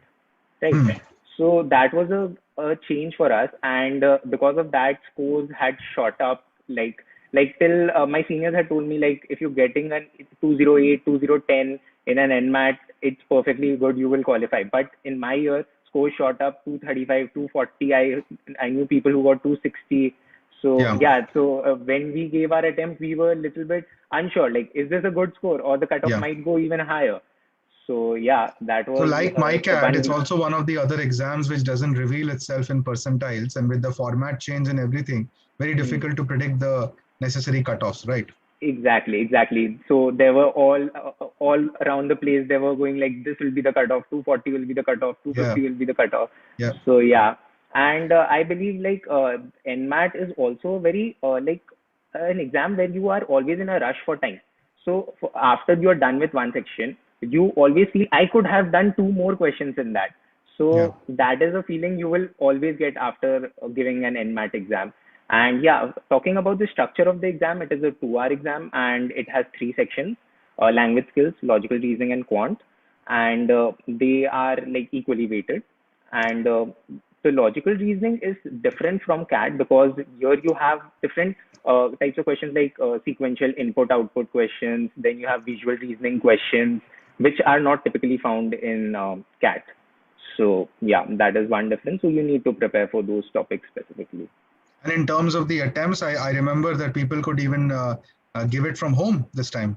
right? So that was a change for us, and because of that, scores had shot up. Like till my seniors had told me, like if you're getting an 208, 2010 in an NMAT, it's perfectly good. You will qualify. But in my year, scores shot up 235, 240. I knew people who got 260. So so when we gave our attempt, we were a little bit unsure. Like, is this a good score, or the cutoff might go even higher? So that was. So like MICAT, it's also one of the other exams which doesn't reveal itself in percentiles, and with the format change and everything, very difficult to predict the necessary cutoffs, right? Exactly. So they were all around the place. They were going like, this will be the cutoff, 240 will be the cutoff, 250 will be the cutoff. So and I believe like NMAT is also very like an exam where you are always in a rush for time. So after you are done with one section, you always feel I could have done 2 more questions in that. So that is a feeling you will always get after giving an NMAT exam. And talking about the structure of the exam, it is a 2-hour exam and it has 3 sections: language skills, logical reasoning, and quant. And they are like equally weighted. And the logical reasoning is different from CAT because here you have different types of questions like sequential input-output questions. Then you have visual reasoning questions, which are not typically found in CAT. So that is one difference. So you need to prepare for those topics specifically. And in terms of the attempts, I remember that people could even give it from home this time.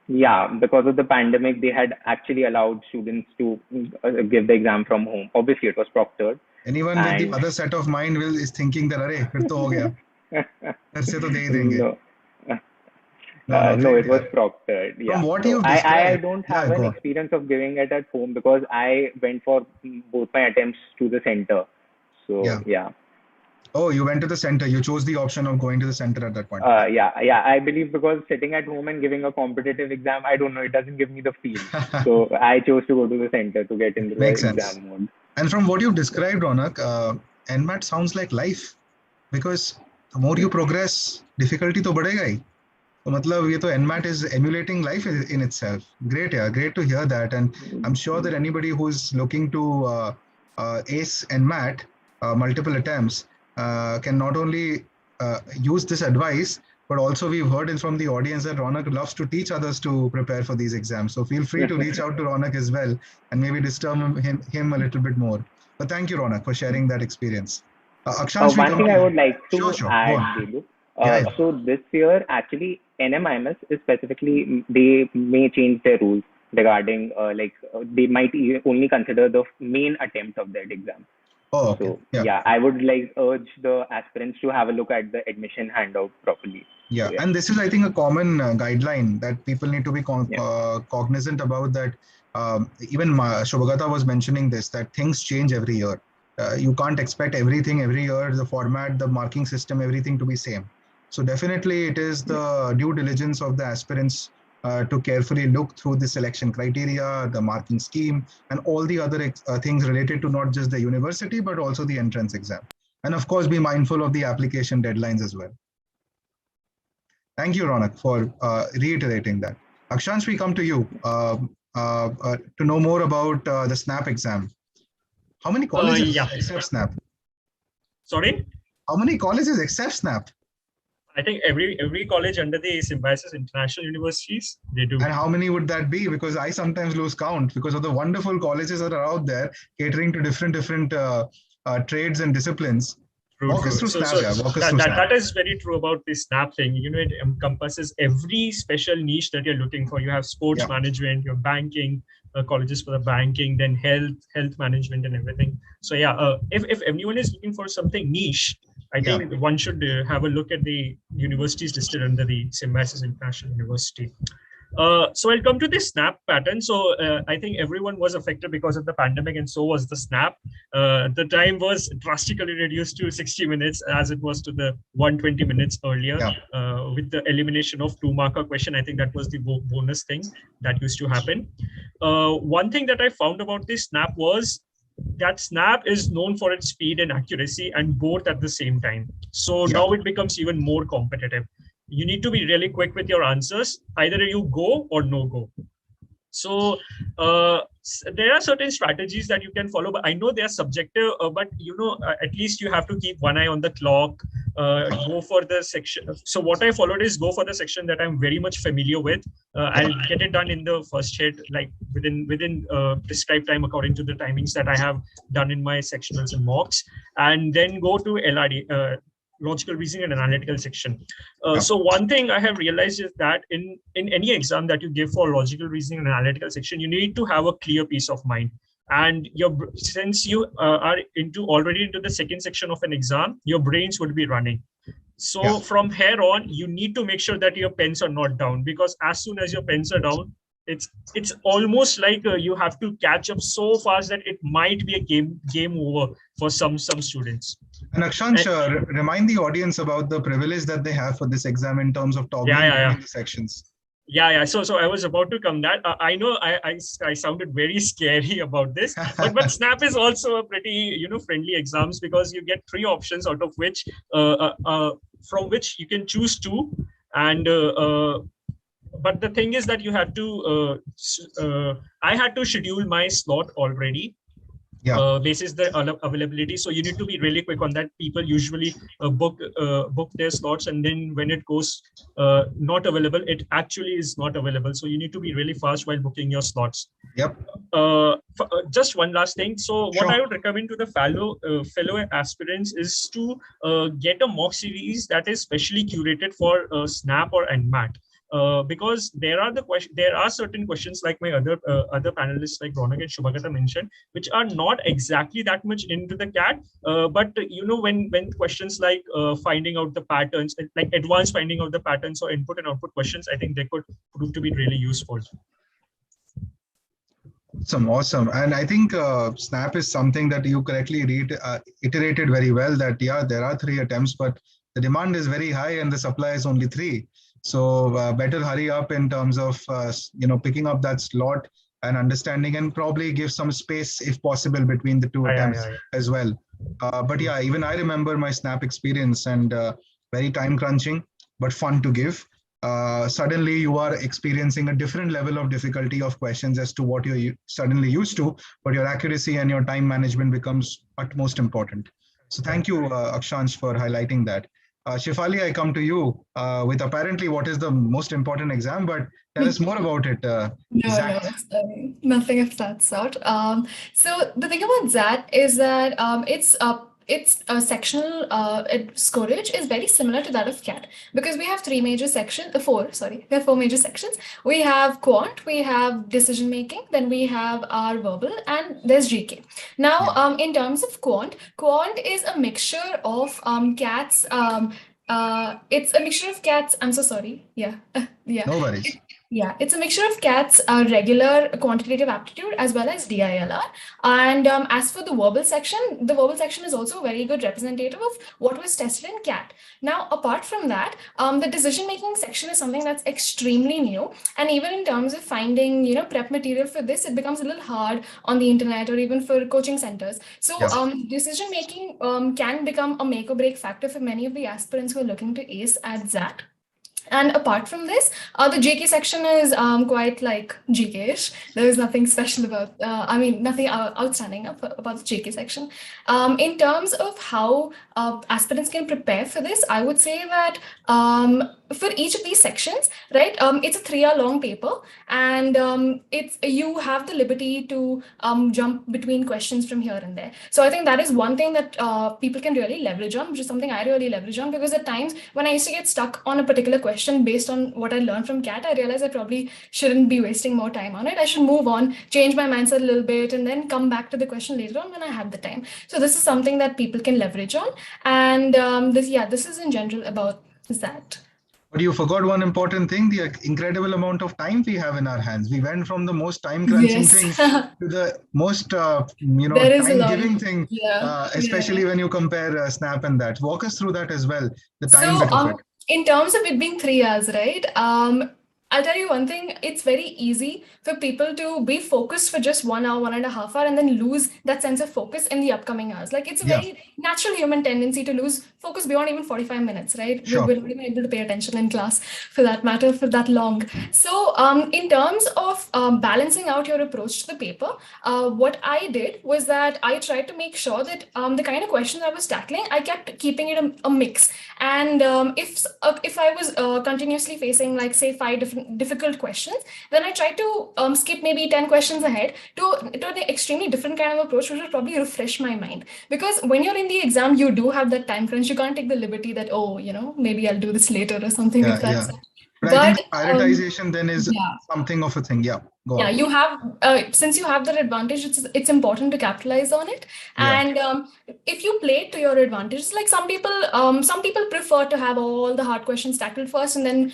Yeah, because of the pandemic, they had actually allowed students to give the exam from home. Obviously, it was proctored. Anyone with the other set of mind is thinking that, "Arey, fir to ho gaya." Aise to de hi denge. No, it was proctored. From what so you've described, I don't have an experience of giving it at home because I went for both my attempts to the center. So Oh, you went to the center. You chose the option of going to the center at that point. I believe because sitting at home and giving a competitive exam, I don't know, it doesn't give me the feel. So I chose to go to the center to get into the exam mode. And from what you've described, Ronak, NMAT sounds like life, because the more you progress, difficulty to badhega hi. So matlab ye to NMAT is emulating life in itself. Great, great to hear that. And I'm sure that anybody who's looking to ace NMAT, multiple attempts, can not only use this advice, but also we've heard it from the audience that Ronak loves to teach others to prepare for these exams. So feel free to reach out to Ronak as well and maybe disturb him a little bit more. But thank you, Ronak, for sharing that experience. One thing I would like to add, Debu. So this year, actually, NMIMS is specifically, they may change their rules regarding they might only consider the main attempt of that exam. Oh, okay. So I would like urge the aspirants to have a look at the admission handout properly. So, and this is, I think, a common guideline that people need to be cognizant about. That even Shubhagata was mentioning this, that things change every year. You can't expect everything every year, the format, the marking system, everything to be same. So definitely it is the due diligence of the aspirants to carefully look through the selection criteria, the marking scheme, and all the other things related to not just the university, but also the entrance exam. And of course, be mindful of the application deadlines as well. Thank you, Ronak, for reiterating that. Akshansh, we come to you to know more about the SNAP exam. How many colleges accept SNAP? Sorry? How many colleges accept SNAP? I think every college under the Symbiosis International Universities, they do. And how many would that be? Because I sometimes lose count because of the wonderful colleges that are out there catering to different trades and disciplines. Walk us through Snap. That is very true about the Snap thing. It encompasses every special niche that you're looking for. You have sports management, you have banking, colleges for the banking, then health management and everything. So if anyone is looking for something niche, I think one should have a look at the universities listed under the Symbiosis International University. So I'll come to the Snap pattern. So I think everyone was affected because of the pandemic, and so was the Snap. The time was drastically reduced to 60 minutes as it was to the 120 minutes earlier. With the elimination of 2-marker question. I think that was the bonus thing that used to happen. One thing that I found about this Snap was that Snap is known for its speed and accuracy, and both at the same time. So now it becomes even more competitive. You need to be really quick with your answers. Either you go or no go. So there are certain strategies that you can follow, but I know they are subjective, but at least you have to keep one eye on the clock, go for the section. So what I followed is go for the section that I'm very much familiar with. I'll get it done in the first hit, like within prescribed time according to the timings that I have done in my sectionals and mocks, and then go to LRD, logical reasoning and analytical section. So one thing I have realized is that in any exam that you give for logical reasoning and analytical section, you need to have a clear peace of mind. And since you are already into the second section of an exam, your brains would be running. So from here on, you need to make sure that your pens are not down, because as soon as your pens are down, it's almost like you have to catch up so fast that it might be a game over for some students. And Akshansh, remind the audience about the privilege that they have for this exam in terms of toggling between the sections. So I was about to come that. I know I sounded very scary about this, but Snap is also a pretty friendly exams, because you get 3 options out of which from which you can choose 2, and but the thing is that you have to I had to schedule my slot already. Basis the availability, so you need to be really quick on that. People usually book their slots, and then when it goes not available, it actually is not available. So you need to be really fast while booking your slots. Just one last thing. So what I would recommend to the fellow aspirants is to get a mock series that is specially curated for Snap or NMAT. Because there are certain questions, like my other panelists like Ronak and Shubhagata mentioned, which are not exactly that much into the CAT, but when questions like finding out the patterns, like advanced finding out the patterns or input and output questions, I think they could prove to be really useful. Awesome. And I think Snap is something that you correctly iterated very well, that there are 3 attempts, but the demand is very high and the supply is only 3. So better hurry up in terms of picking up that slot and understanding, and probably give some space if possible between the 2 attempts as well. But even I remember my Snap experience, and very time crunching but fun to give. Suddenly you are experiencing a different level of difficulty of questions as to what you're suddenly used to, but your accuracy and your time management becomes utmost important. So thank you, Akshansh, for highlighting that. Shefali, I come to you with apparently what is the most important exam, but tell us more about it. No, nothing of that sort. So the thing about that is that its sectional scorage is very similar to that of CAT, because we have 4 major sections. We have quant, we have decision making, then we have our verbal, and there's GK. Now, in terms of quant is a mixture of CATs. It's a mixture of CATs. I'm so sorry. No worries. It's a mixture of CAT's regular quantitative aptitude as well as DILR. And as for the verbal section is also a very good representative of what was tested in CAT. Now, apart from that, the decision-making section is something that's extremely new. And even in terms of finding, prep material for this, it becomes a little hard on the internet or even for coaching centers. So decision-making can become a make or break factor for many of the aspirants who are looking to ace at ZAT. And apart from this, the GK section is quite like GK-ish. There is nothing special about, nothing outstanding about the GK section. In terms of how aspirants can prepare for this, I would say that for each of these sections, right, it's a 3-hour long paper, and you have the liberty to jump between questions from here and there. So I think that is one thing that people can really leverage on, which is something I really leverage on, because at times when I used to get stuck on a particular question based on what I learned from CAT, I realized I probably shouldn't be wasting more time on it. I should move on, change my mindset a little bit, and then come back to the question later on when I have the time. So this is something that people can leverage on. And this is in general about that. But you forgot one important thing, the incredible amount of time we have in our hands. We went from the most time-crunching thing to the most, time-giving thing, especially when you compare Snap and that. Walk us through that as well, the time bit of it. In terms of it being 3 hours, right? I'll tell you one thing, it's very easy for people to be focused for just 1 hour, 1.5 hours, and then lose that sense of focus in the upcoming hours. Like, it's a very natural human tendency to lose focus beyond even 45 minutes, right? Sure. We're not even able to pay attention in class for that matter for that long. So in terms of balancing out your approach to the paper, what I did was that I tried to make sure that the kind of questions I was tackling, I kept keeping it a mix. And if I was continuously facing, like, say, 5 different difficult questions, then I tried to skip maybe 10 questions ahead to an extremely different kind of approach, which will probably refresh my mind. Because when you're in the exam, you do have that time crunch. You can't take the liberty that, maybe I'll do this later or something like that. Yeah. But I think prioritization then is something of a thing. Yeah, go on. You have, since you have that advantage, it's important to capitalize on it. And if you play it to your advantage, like some people prefer to have all the hard questions tackled first and then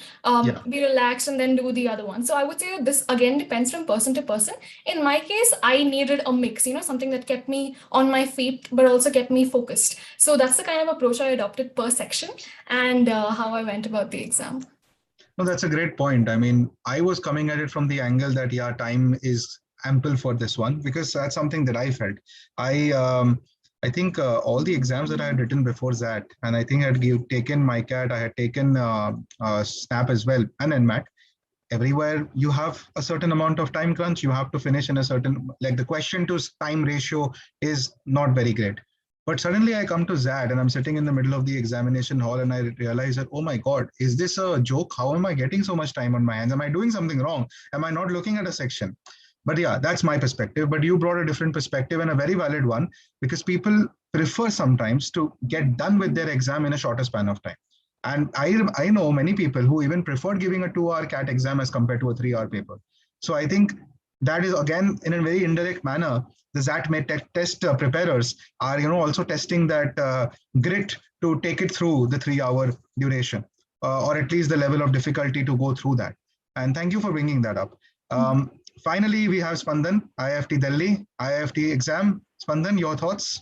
be relaxed and then do the other one. So I would say that this again depends from person to person. In my case, I needed a mix, something that kept me on my feet, but also kept me focused. So that's the kind of approach I adopted per section and how I went about the exam. No, that's a great point. I mean, I was coming at it from the angle that, time is ample for this one, because that's something that I felt. I think all the exams that I had written before that, and I think I had taken MICA, I had taken Snap as well, and NMAT. Everywhere you have a certain amount of time crunch, you have to finish in a certain, like the question to time ratio is not very great. But suddenly I come to ZAD and I'm sitting in the middle of the examination hall and I realize that, oh my God, is this a joke? How am I getting so much time on my hands? Am I doing something wrong? Am I not looking at a section? But yeah, that's my perspective. But you brought a different perspective and a very valid one, because people prefer sometimes to get done with their exam in a shorter span of time. And I know many people who even preferred giving a 2-hour CAT exam as compared to a 3-hour paper. So I think that is, again, in a very indirect manner, the ZAT test preparers are, also testing that grit to take it through the 3-hour duration, or at least the level of difficulty to go through that. And thank you for bringing that up. Finally, we have Spandan, IIFT Delhi, IIFT exam. Spandan, your thoughts?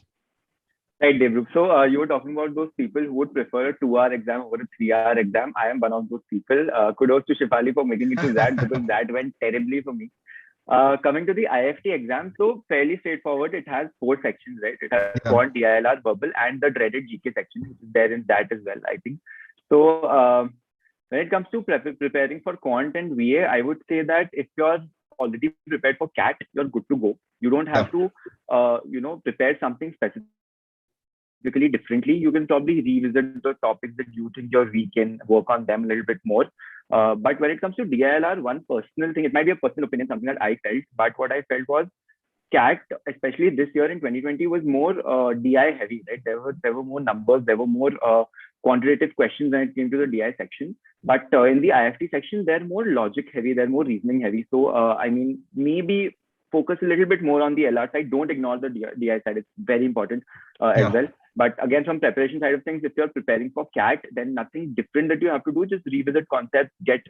Right, Debrup. So you were talking about those people who would prefer a 2-hour exam over a 3-hour exam. I am one of those people. Kudos to Shifali for making it to that, because that went terribly for me. Coming to the IIFT exam, so fairly straightforward. It has 4 sections, right? It has Quant, DILR, Verbal, and the dreaded GK section, which is there in that as well, I think. So when it comes to preparing for Quant and VA, I would say that if you're already prepared for CAT, you're good to go. You don't have to, prepare something specifically differently. You can probably revisit the topics that you think you're weak in, work on them a little bit more. But when it comes to DILR, one personal thing, it might be a personal opinion, something that I felt, but what I felt was CAT, especially this year in 2020, was more DI heavy, right? There were more numbers, there were more quantitative questions when it came to the DI section. But in the IIFT section, they're more logic heavy, they're more reasoning heavy. So, maybe focus a little bit more on the LR side. Don't ignore the DI side. It's very important as well. But again, from preparation side of things, if you're preparing for CAT, then nothing different that you have to do. Just revisit concepts, get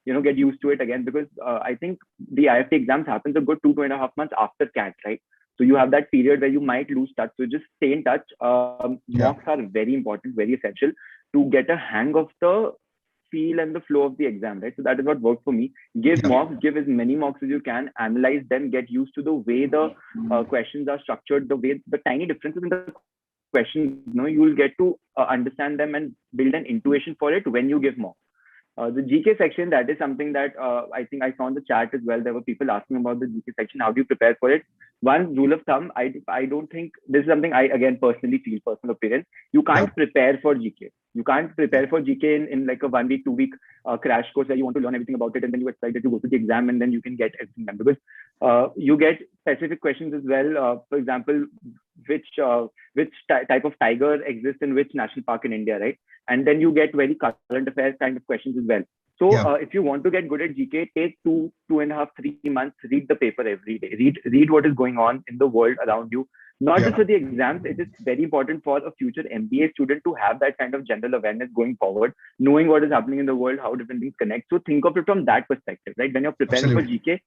used to it again, because I think the IIFT exams happens a good 2.5 months after CAT, right? So you have that period where you might lose touch. So just stay in touch. Mocks are very important, very essential to get a hang of the feel and the flow of the exam, right? So that is what worked for me. Give mocks, give as many mocks as you can, analyze them, get used to the way the questions are structured, the way the tiny differences in the questions, you will get to understand them and build an intuition for it when you give mocks. The GK section, that is something that I think I saw in the chat as well. There were people asking about the GK section. How do you prepare for it? One rule of thumb, I don't think this is something I again personally feel, personal opinion. You can't prepare for GK. You can't prepare for GK in like a 1 week, 2 week crash course where you want to learn everything about it and then you expect that you go to the exam and then you can get everything done, because you get specific questions as well. For example, which type of tiger exists in which national park in India, right? And then you get very current affairs kind of questions as well. So if you want to get good at GK, take 2.5, 3 months, read the paper every day. Read what is going on in the world around you. Not just for the exams, it is very important for a future MBA student to have that kind of general awareness going forward, knowing what is happening in the world, how different things connect. So think of it from that perspective, right? When you're preparing for GK,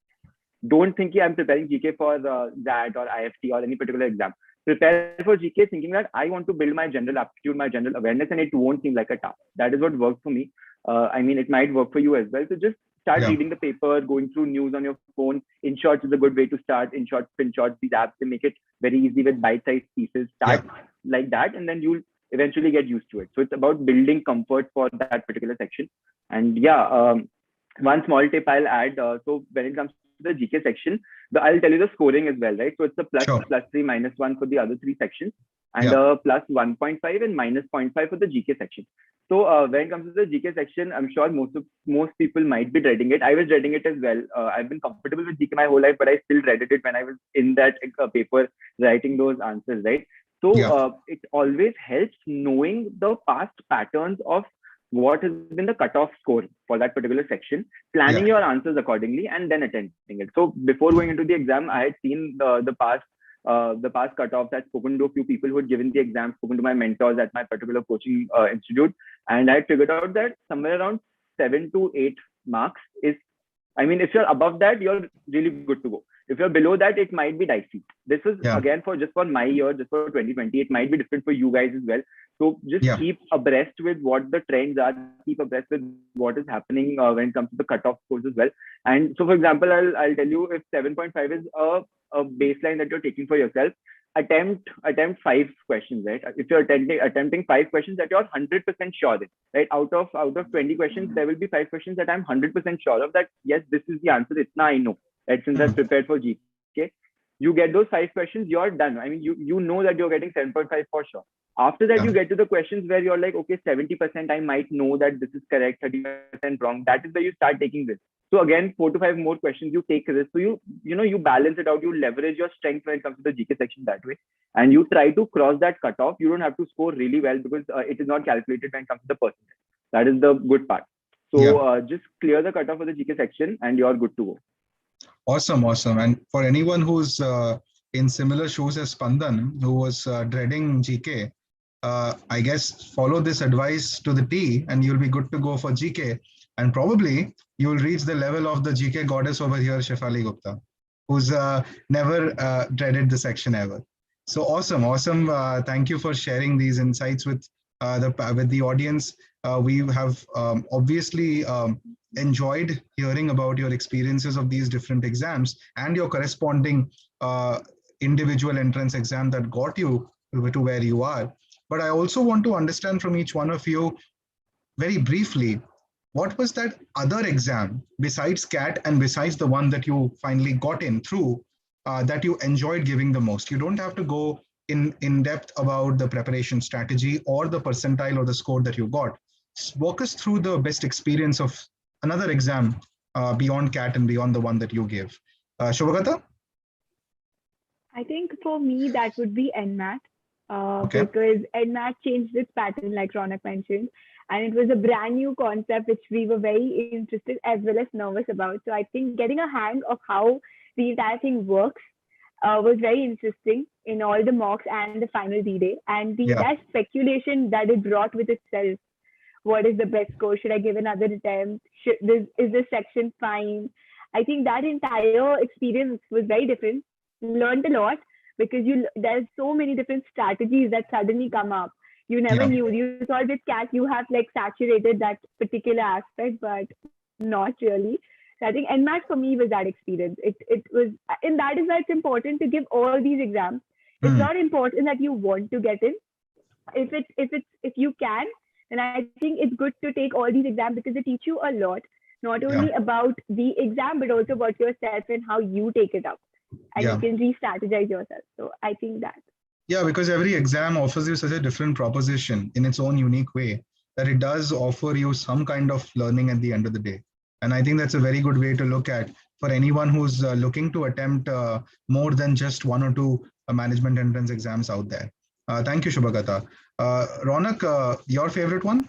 don't think I'm preparing GK for that or IFT or any particular exam. Prepare for GK thinking that I want to build my general aptitude, my general awareness, and it won't seem like a task. That is what works for me. I mean, it might work for you as well. So just start reading the paper, going through news on your phone. InShots is a good way to start. InShots, PinShots, these apps, they make it very easy with bite-sized pieces. Start like that, and then you'll eventually get used to it. So it's about building comfort for that particular section. And one small tip I'll add. So when it comes to the GK section, I'll tell you the scoring as well, right? So it's a plus 3, -1 for the other 3 sections, and plus 1.5 and -0.5 for the GK section. So when it comes to the GK section, I'm sure most people might be dreading it. I was dreading it as well. I've been comfortable with GK my whole life, but I still dreaded it when I was in that paper writing those answers, right? So it always helps knowing the past patterns of what has been the cutoff score for that particular section, planning your answers accordingly, and then attempting it. So before going into the exam, I had seen the past cutoffs. I'd spoken to a few people who had given the exam, spoken to my mentors at my particular coaching institute, and I figured out that somewhere around 7 to 8 marks is, I mean, if you're above that, you're really good to go. If you're below that, it might be dicey. This is again for my year, just for 2020. It might be different for you guys as well. So just keep abreast with what the trends are, keep abreast with what is happening when it comes to the cutoff scores as well. And so, for example, I'll tell you, if 7.5 is a baseline that you're taking for yourself, attempt 5 questions, right? If you're attempting 5 questions that you're 100% sure in, right? Out of 20 questions, there will be 5 questions that I'm 100% sure of that, yes, this is the answer. It's now I know. Right? Since I've prepared for GK, you get those 5 questions, you're done. I mean, you know that you're getting 7.5 for sure. After that, you get to the questions where you're like, okay, 70% I might know that this is correct, 30% wrong. That is where you start taking risks. So again, 4 to 5 more questions, you take risks. So you balance it out. You leverage your strength when it comes to the GK section that way, and you try to cross that cutoff. You don't have to score really well because it is not calculated when it comes to the percentage. That is the good part. So just clear the cutoff for the GK section, and you're good to go. Awesome. And for anyone who's in similar shoes as Spandan, who was dreading GK, I guess follow this advice to the T and you'll be good to go for GK. And probably you'll reach the level of the GK goddess over here, Shefali Gupta, who's never dreaded the section ever. So awesome. Thank you for sharing these insights with the audience. We have obviously enjoyed hearing about your experiences of these different exams and your corresponding individual entrance exam that got you to where you are. But I also want to understand from each one of you very briefly, what was that other exam besides CAT and besides the one that you finally got in through that you enjoyed giving the most? You don't have to go in depth about the preparation strategy or the percentile or the score that you got. Walk us through the best experience of another exam beyond CAT and beyond the one that you gave. Shubhagata? I think for me, that would be NMAT. Okay. Because NMAT changed its pattern, like Ronak mentioned, and it was a brand new concept which we were very interested as well as nervous about. So I think getting a hang of how the entire thing works was very interesting in all the mocks and the final D-Day, and that speculation that it brought with itself. What is the best score? Should I give another attempt? Is this section fine? I think that entire experience was very different. Learned a lot because there's so many different strategies that suddenly come up. You never knew. You thought with CAT you have like saturated that particular aspect, but not really. So I think NMAT for me was that experience. It was, and that is why it's important to give all these exams. It's not important that you want to get in. If you can, then I think it's good to take all these exams because they teach you a lot, not only about the exam, but also about yourself and how you take it up. And you can re-strategize yourself. So I think that. Yeah, because every exam offers you such a different proposition in its own unique way that it does offer you some kind of learning at the end of the day. And I think that's a very good way to look at for anyone who's looking to attempt more than just one or two management entrance exams out there. Thank you, Shubhagata. Ronak, your favorite one?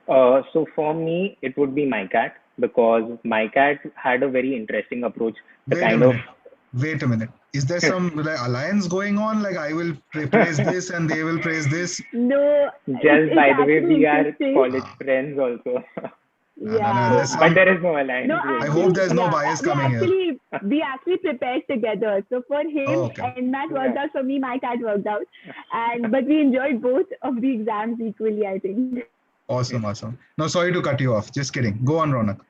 So for me, it would be MICAT because MICAT had a very interesting approach. Wait a minute. Is there some alliance going on? Like I will praise this and they will praise this? No. Just by the way, we are college friends also. Yeah. But there is no alliance. No, I hope there's no bias coming here. We actually prepared together. So for him, NMAT worked out. For me, MICAT worked out. But we enjoyed both of the exams equally, I think. Awesome. No, sorry to cut you off. Just kidding. Go on, Ronak.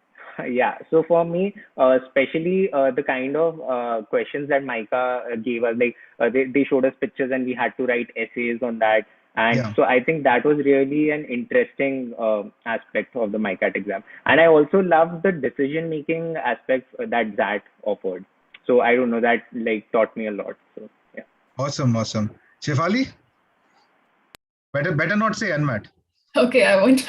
Yeah. So for me, especially the kind of questions that MICA gave us, like they showed us pictures and we had to write essays on that. And so I think that was really an interesting aspect of the MICAT exam. And I also loved the decision-making aspects that ZAT offered. So I don't know, that like taught me a lot. So yeah. Awesome. Shefali? Better not say NMAT. Okay, I won't.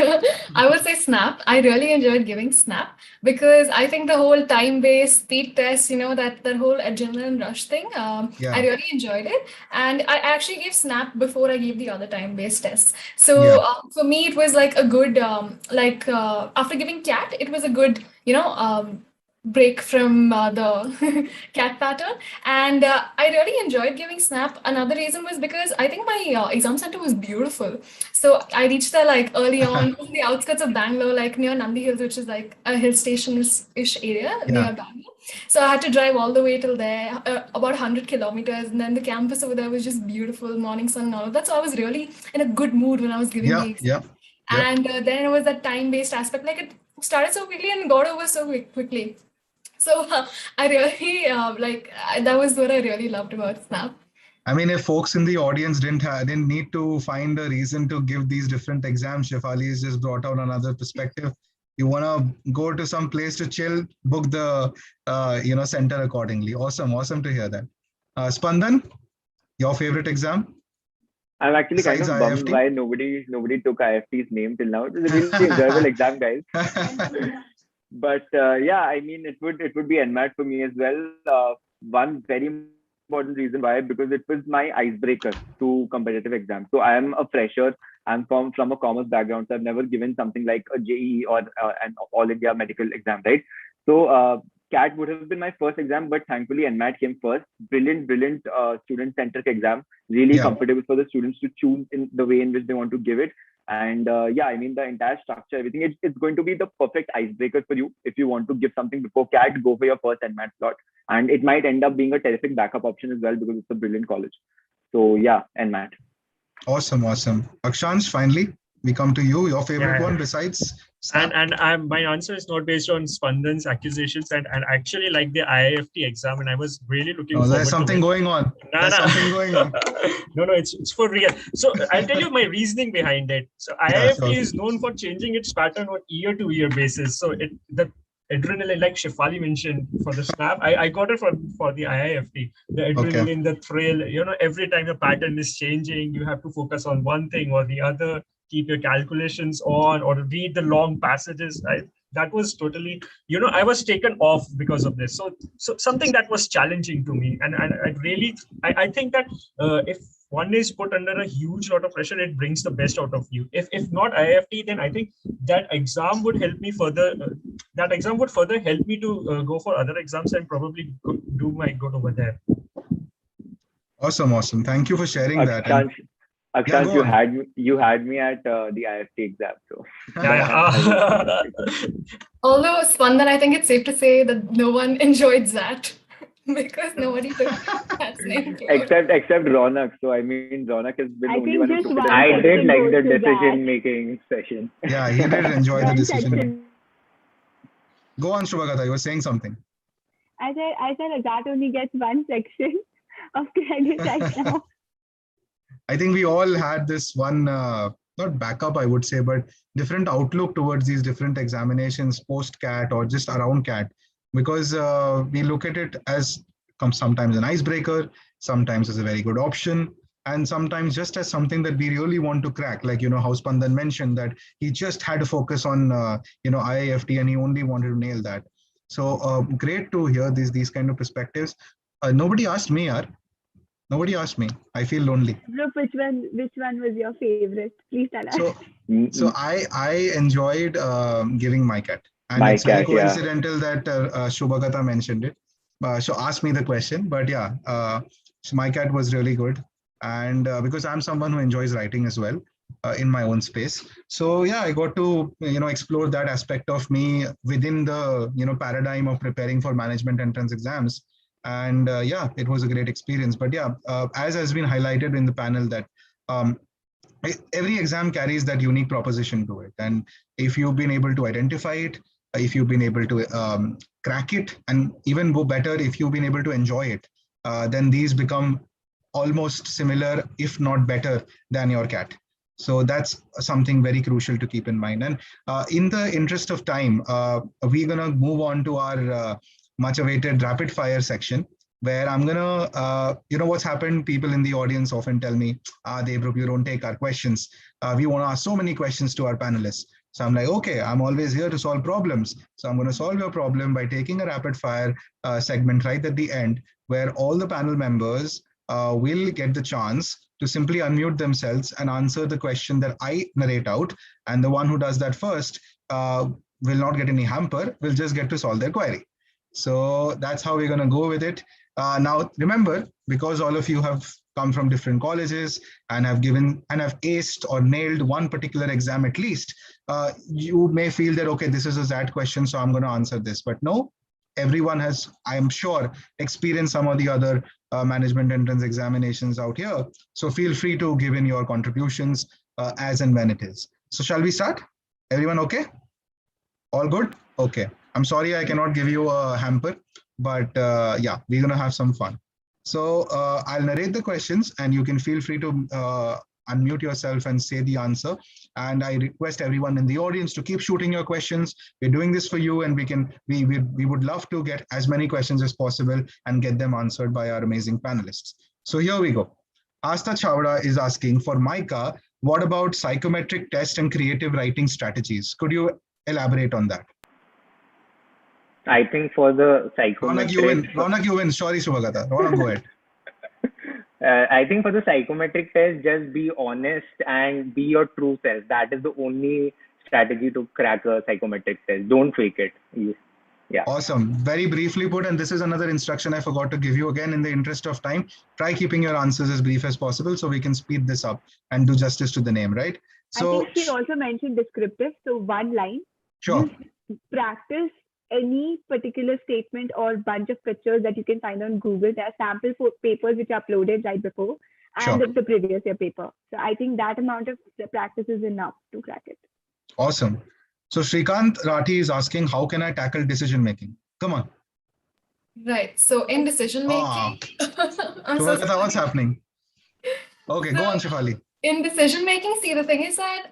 I would say SNAP. I really enjoyed giving SNAP because I think the whole time-based speed test, that whole adrenaline rush thing, I really enjoyed it. And I actually gave SNAP before I gave the other time-based tests. So for me, it was like a good, after giving CAT, it was a good, break from the CAT pattern. And I really enjoyed giving SNAP. Another reason was because I think my exam center was beautiful. So I reached there like early on in the outskirts of Bangalore, like near Nandi Hills, which is like a hill station-ish area near Bangalore. So I had to drive all the way till there, about 100 kilometers. And then the campus over there was just beautiful, morning sun and all of that. So I was really in a good mood when I was giving the exam. And then it was that time-based aspect. Like it started so quickly and got over so quickly. So I really that was what I really loved about SNAP. I mean, if folks in the audience didn't need to find a reason to give these different exams, Shefali has just brought out another perspective. You want to go to some place to chill, book the center accordingly. Awesome to hear that. Spandan, your favorite exam? I'm actually kind of bummed IIFT? why nobody took IIFT's name till now. It was a really enjoyable exam, guys. But I mean, it would be NMAT for me as well. One very important reason why, because it was my icebreaker to competitive exams. So I am a fresher. I'm from a commerce background, so I've never given something like a JEE or an All India medical exam, right? So CAT would have been my first exam, but thankfully NMAT came first. Brilliant student-centric exam. Really comfortable for the students to choose in the way in which they want to give it. And I mean, the entire structure, everything, it's going to be the perfect icebreaker for you. If you want to give something before CAT, go for your first NMAT slot. And it might end up being a terrific backup option as well because it's a brilliant college. So yeah, NMAT. Awesome. Akshansh, finally, we come to you. Your favorite one besides? And my answer is not based on Spandan's accusations and actually like the IIFT exam, and I was really looking forward to it. There's something going on. No, it's for real. So I'll tell you my reasoning behind it. So IIFT is known for changing its pattern on year-to-year basis. So the adrenaline, like Shefali mentioned for the SNAP, I got it for the IIFT. The adrenaline, the thrill, every time the pattern is changing, you have to focus on one thing or the other. Keep your calculations on or read the long passages. That was totally, I was taken off because of this. So something that was challenging to me. And I think that if one is put under a huge lot of pressure, it brings the best out of you. If not IIFT, then I think that exam would help me further. That exam would further help me to go for other exams and probably do my good over there. Awesome. Thank you for sharing that. Akshansh, you had me at the IIFT exam. So. Although Spandan, I think it's safe to say that no one enjoyed that because nobody took that name. Except Ronak. So I mean, Ronak has been the only one who took it. I did like the decision-making session. Yeah, he did enjoy the decision. Go on, Shubhagata. You were saying something. I said that only gets one section of credit right now. I think we all had this one, not backup, I would say, but different outlook towards these different examinations post CAT or just around CAT, because we look at it as sometimes an icebreaker, sometimes as a very good option, and sometimes just as something that we really want to crack. Like, how Spandan mentioned that he just had to focus on, IIFT and he only wanted to nail that. So great to hear these kind of perspectives. Nobody asked me, yaar. Nobody asked me. I feel lonely. Look, which one was your favorite? Please tell us. So I enjoyed giving MICAT. And it's very coincidental that Shubhagata mentioned it. So asked me the question, but yeah, MICAT was really good. And because I'm someone who enjoys writing as well in my own space. So yeah, I got to, explore that aspect of me within the, paradigm of preparing for management entrance exams. And yeah, it was a great experience. But yeah, as has been highlighted in the panel, that every exam carries that unique proposition to it. And if you've been able to identify it, if you've been able to crack it, and even go better, if you've been able to enjoy it, then these become almost similar, if not better, than your CAT. So that's something very crucial to keep in mind. And in the interest of time, we're going to move on to our much awaited rapid fire section, where I'm going to, what's happened, people in the audience often tell me, Debrup, you don't take our questions. We want to ask so many questions to our panelists. So I'm like, okay, I'm always here to solve problems. So I'm going to solve your problem by taking a rapid fire segment right at the end, where all the panel members will get the chance to simply unmute themselves and answer the question that I narrate out. And the one who does that first will not get any hamper, will just get to solve their query. So that's how we're going to go with it. Now, remember, because all of you have come from different colleges and have given and have aced or nailed one particular exam at least, you may feel that, okay, this is a ZAT question, so I'm going to answer this. But no, everyone has, I'm sure, experienced some of the other management entrance examinations out here. So feel free to give in your contributions as and when it is. So shall we start? Everyone okay? All good? Okay. I'm sorry I cannot give you a hamper, but yeah, we're going to have some fun. So I'll narrate the questions and you can feel free to unmute yourself and say the answer. And I request everyone in the audience to keep shooting your questions. We're doing this for you, and we would love to get as many questions as possible and get them answered by our amazing panelists. So here we go. Asta Chawda is asking, for MICA, what about psychometric test and creative writing strategies? Could you elaborate on that? I think for the psychometric... Ronak, you win. Sorry, Shubhagata. Ronak, go ahead. I think for the psychometric test, just be honest and be your true self. That is the only strategy to crack a psychometric test. Don't fake it. Yeah. Awesome. Very briefly put, and this is another instruction I forgot to give you again in the interest of time. Try keeping your answers as brief as possible so we can speed this up and do justice to the name, right? So, I think she also mentioned descriptive. So one line. Sure. Just practice any particular statement or bunch of pictures that you can find on Google. There are sample papers which are uploaded right before and the previous year paper. So I think that amount of practice is enough to crack it. Awesome. So Shrikant Rathi is asking, how can I tackle decision making? Come on. Right. So in decision making, so what's happening? Okay, go on, Shefali. In decision making, see, the thing is that,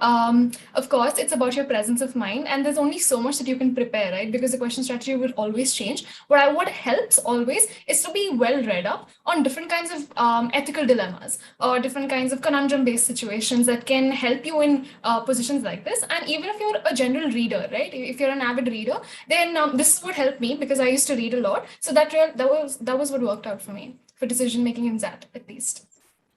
of course, it's about your presence of mind, and there's only so much that you can prepare, right? Because the question strategy will always change. What helps always is to be well read up on different kinds of ethical dilemmas or different kinds of conundrum-based situations that can help you in positions like this. And even if you're a general reader, right? If you're an avid reader, then this would help me because I used to read a lot. So that was what worked out for me for decision making in ZAT, at least.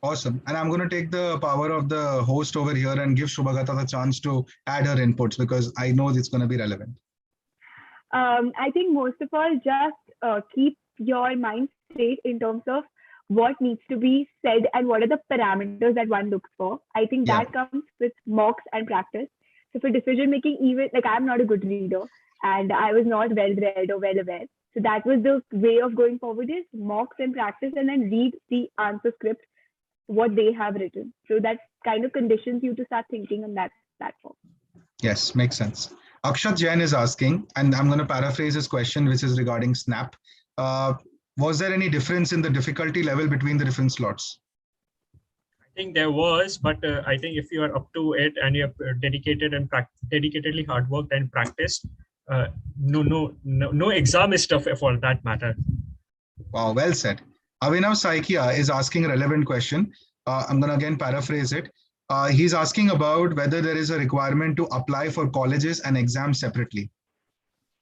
Awesome. And I'm going to take the power of the host over here and give Shubhagata the chance to add her inputs because I know it's going to be relevant. I think most of all, just keep your mind straight in terms of what needs to be said and what are the parameters that one looks for. I think that comes with mocks and practice. So for decision making, even like I'm not a good reader and I was not well read or well aware. So that was the way of going forward is mocks and practice and then read the answer script, what they have written. So that kind of conditions you to start thinking on that platform. Yes, makes sense. Akshat Jain is asking, and I'm going to paraphrase his question, which is regarding Snap. Was there any difference in the difficulty level between the different slots? think there was, but I think if you are up to it and you have dedicated and dedicatedly hard worked and practiced, no exam is tough for that matter. Wow, well said. Avinav Saikia is asking a relevant question. I'm going to again paraphrase it. He's asking about whether there is a requirement to apply for colleges and exams separately.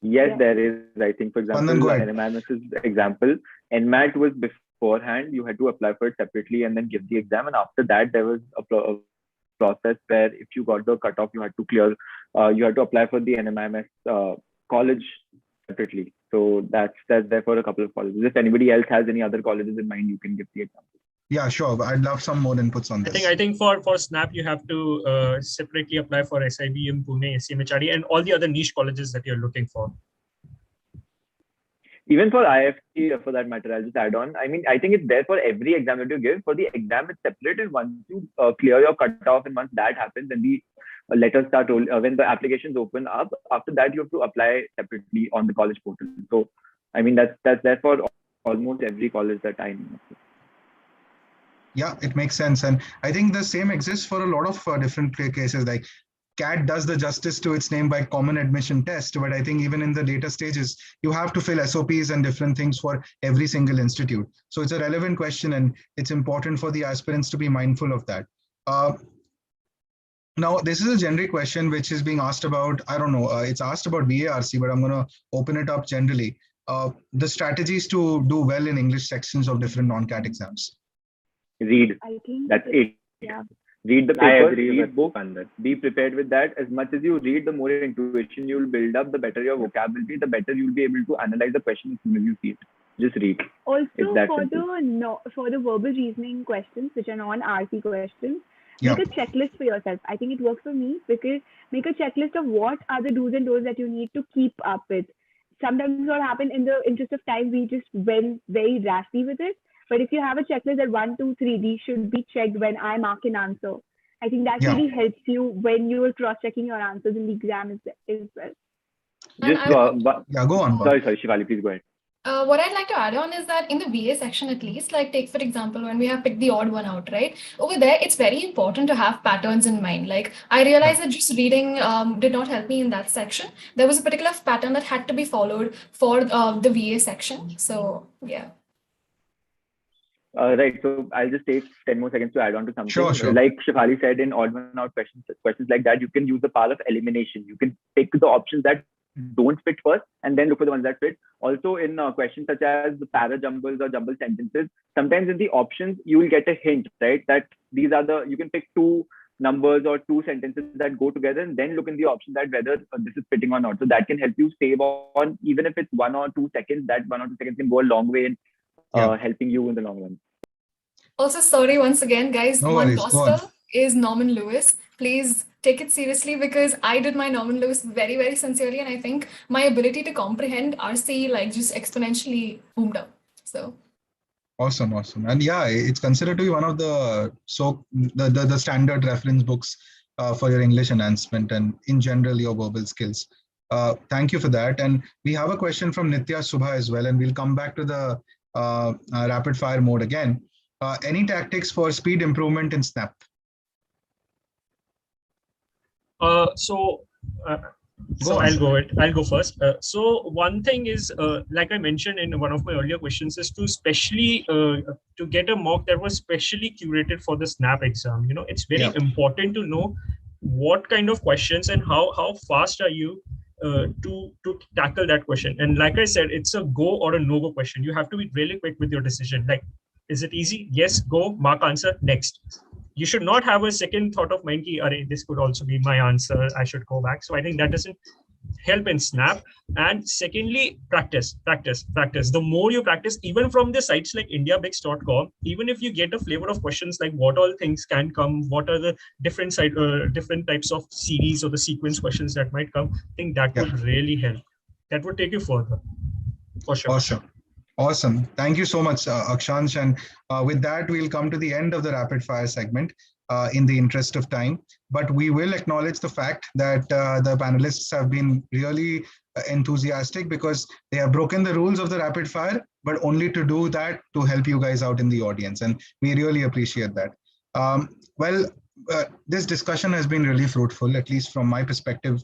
Yes, there is. I think, for example, NMIMS's example, NMAT was beforehand. You had to apply for it separately and then give the exam. And after that, there was a process where if you got the cutoff, you had to clear. You had to apply for the NMIMS college separately. So that's there for a couple of colleges. If anybody else has any other colleges in mind, you can give the example. Yeah, sure. I'd love some more inputs on this. I think for SNAP, you have to separately apply for SIBM Pune, SCMHRD, and all the other niche colleges that you're looking for. Even for IIFT, for that matter, I'll just add on. I mean, I think it's there for every exam that you give. For the exam, it's separated. Once you clear your cutoff, and once that happens, and the letters start when the applications open up, after that you have to apply separately on the college portal. So, I mean, that's there for almost every college that I know. Yeah, it makes sense. And I think the same exists for a lot of different cases. Like CAT does the justice to its name by common admission test. But I think even in the later stages, you have to fill SOPs and different things for every single institute. So it's a relevant question, and it's important for the aspirants to be mindful of that. Now, this is a generic question which is being asked about, I don't know, it's asked about VARC, but I'm going to open it up generally. The strategies to do well in English sections of different non-CAT exams. Read. I think that's it. Yeah. Read the paper, read books, be prepared with that. As much as you read, the more intuition you'll build up, the better your vocabulary, the better you'll be able to analyze the question as soon as you see it. Just read. Also, for the verbal reasoning questions, which are non-RC questions, make a checklist for yourself. I think it works for me because make a checklist of what are the do's and don'ts that you need to keep up with. Sometimes what happens in the interest of time, we just went very rashly with it. But if you have a checklist that 1, 2, 3, these should be checked when I mark an answer. I think that really helps you when you are cross-checking your answers in the exam as well. Just go on. Sorry, Shivali, please go ahead. What I'd like to add on is that in the VA section, at least, like take for example, when we have picked the odd one out, right? Over there, it's very important to have patterns in mind. Like I realized that just reading did not help me in that section. There was a particular pattern that had to be followed for the VA section. So yeah. Right. So I'll just take 10 more seconds to add on to something. Sure. Like Shivali said, in odd one out questions like that, you can use the power of elimination. You can pick the options that don't fit first and then look for the ones that fit. Also in questions such as the para jumbles or jumble sentences, sometimes in the options, you will get a hint, right? That these are you can pick 2 numbers or 2 sentences that go together and then look in the option that whether this is fitting or not. So that can help you save on, even if it's 1 or 2 seconds, that 1 or 2 seconds can go a long way in helping you in the long run. Also, sorry once again, guys. No one worries, poster is Norman Lewis. Please take it seriously because I did my Norman Lewis very, very sincerely, and I think my ability to comprehend RC like just exponentially boomed up. So awesome. And yeah, it's considered to be one of the standard reference books for your English enhancement and in general your verbal skills. Thank you for that. And we have a question from Nitya Subha as well, and we'll come back to the rapid fire mode again. Any tactics for speed improvement in SNAP? I'll go first. So one thing is, like I mentioned in one of my earlier questions, is to especially to get a mock that was specially curated for the SNAP exam. You know, it's very important to know what kind of questions and how fast are you to tackle that question. And like I said, it's a go or a no-go question. You have to be really quick with your decision. Like, is it easy? Yes, go, mark answer, next. You should not have a second thought of mind, this could also be my answer, I should go back. So I think that doesn't help in SNAP. And secondly, practice. The more you practice, even from the sites like indiabix.com, even if you get a flavor of questions like what all things can come, what are the different types of series or the sequence questions that might come, I think that would really help. That would take you further, for sure. Awesome. Thank you so much, Akshansh. And with that, we'll come to the end of the rapid fire segment in the interest of time. But we will acknowledge the fact that the panelists have been really enthusiastic because they have broken the rules of the rapid fire, but only to do that to help you guys out in the audience. And we really appreciate that. Well, this discussion has been really fruitful, at least from my perspective,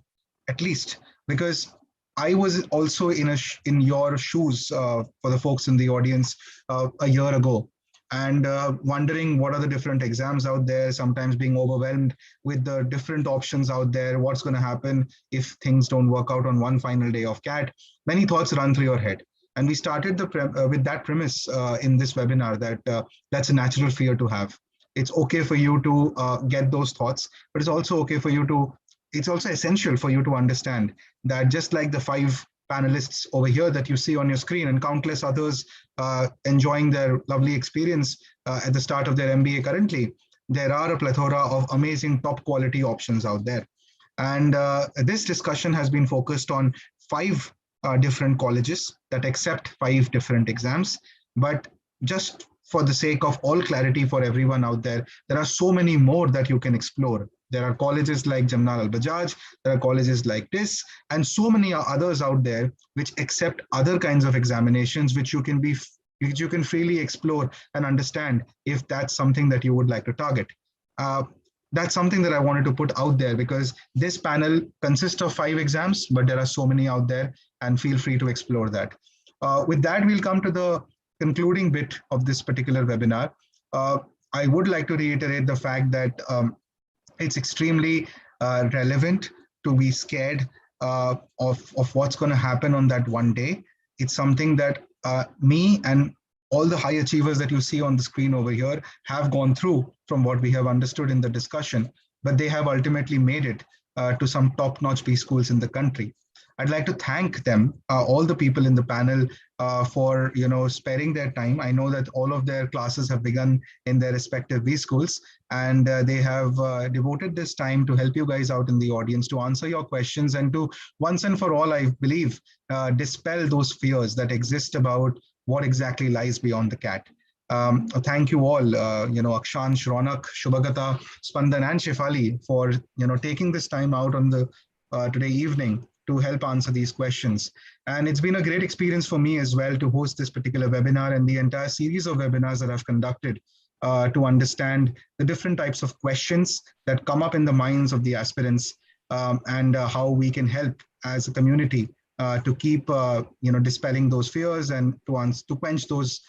at least because I was also in your shoes for the folks in the audience a year ago, and wondering what are the different exams out there, sometimes being overwhelmed with the different options out there, what's going to happen if things don't work out on one final day of CAT. Many thoughts run through your head. And we started with that premise in this webinar that that's a natural fear to have. It's okay for you to get those thoughts, but it's also okay for you to, it's also essential for you to understand that just like the 5 panelists over here that you see on your screen and countless others enjoying their lovely experience at the start of their MBA currently, there are a plethora of amazing top quality options out there. And this discussion has been focused on 5 different colleges that accept 5 different exams. But just for the sake of all clarity for everyone out there, there are so many more that you can explore. There are colleges like Jamnal Al-Bajaj, there are colleges like this, and so many others out there which accept other kinds of examinations which you can freely explore and understand if that's something that you would like to target. That's something that I wanted to put out there because this panel consists of 5 exams, but there are so many out there, and feel free to explore that. With that, we'll come to the concluding bit of this particular webinar. I would like to reiterate the fact that it's extremely relevant to be scared of what's going to happen on that one day. It's something that me and all the high achievers that you see on the screen over here have gone through from what we have understood in the discussion, but they have ultimately made it to some top-notch B schools in the country. I'd like to thank them, all the people in the panel, for sparing their time. I know that all of their classes have begun in their respective B schools, and they have devoted this time to help you guys out in the audience, to answer your questions, and to once and for all, I believe, dispel those fears that exist about what exactly lies beyond the CAT. Thank you all, Akshansh, Ronak, Shubhagata, Spandan, and Shefali for taking this time out on the today evening to help answer these questions. And it's been a great experience for me as well to host this particular webinar and the entire series of webinars that I've conducted to understand the different types of questions that come up in the minds of the aspirants and how we can help as a community to keep dispelling those fears and to quench those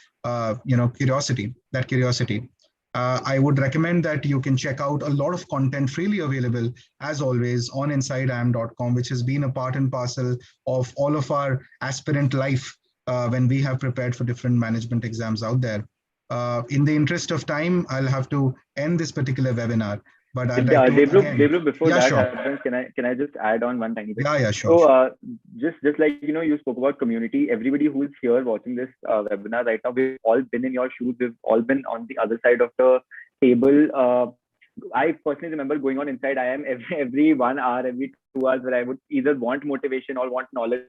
curiosity. I would recommend that you can check out a lot of content freely available, as always, on InsideIIM.com, which has been a part and parcel of all of our aspirant life when we have prepared for different management exams out there. In the interest of time, I'll have to end this particular webinar. But I'd like to Debrup, before that sure. happens, can I just add on one tiny bit? Yeah, sure. So just like you spoke about community. Everybody who's here watching this webinar right now, we've all been in your shoes. We've all been on the other side of the table. I personally remember going on InsideIIM every 1 hour, every 2 hours, where I would either want motivation or want knowledge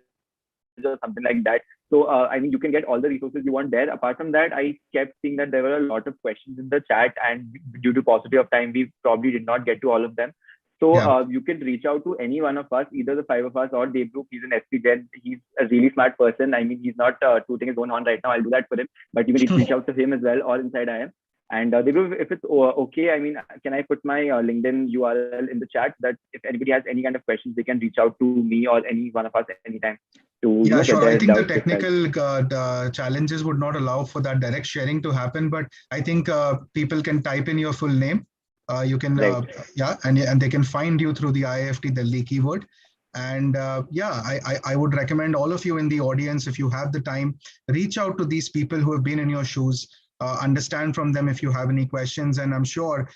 or something like that. So I mean, you can get all the resources you want there. Apart from that, I kept seeing that there were a lot of questions in the chat, and due to paucity of time, we probably did not get to all of them. So you can reach out to any one of us, either the 5 of us or Debrup. He's an SP Gen. He's a really smart person. I mean, he's not tooting his own horn right now. I'll do that for him. But you can reach out to him as well, or InsideIIM. And Debrup, if it's okay, I mean, can I put my LinkedIn URL in the chat, that if anybody has any kind of questions, they can reach out to me or any one of us anytime. Yeah, sure. I think the technical challenges would not allow for that direct sharing to happen, but I think people can type in your full name. You can, and they can find you through the IIFT Delhi keyword. And I would recommend all of you in the audience, if you have the time, reach out to these people who have been in your shoes. Understand from them if you have any questions, and I'm sure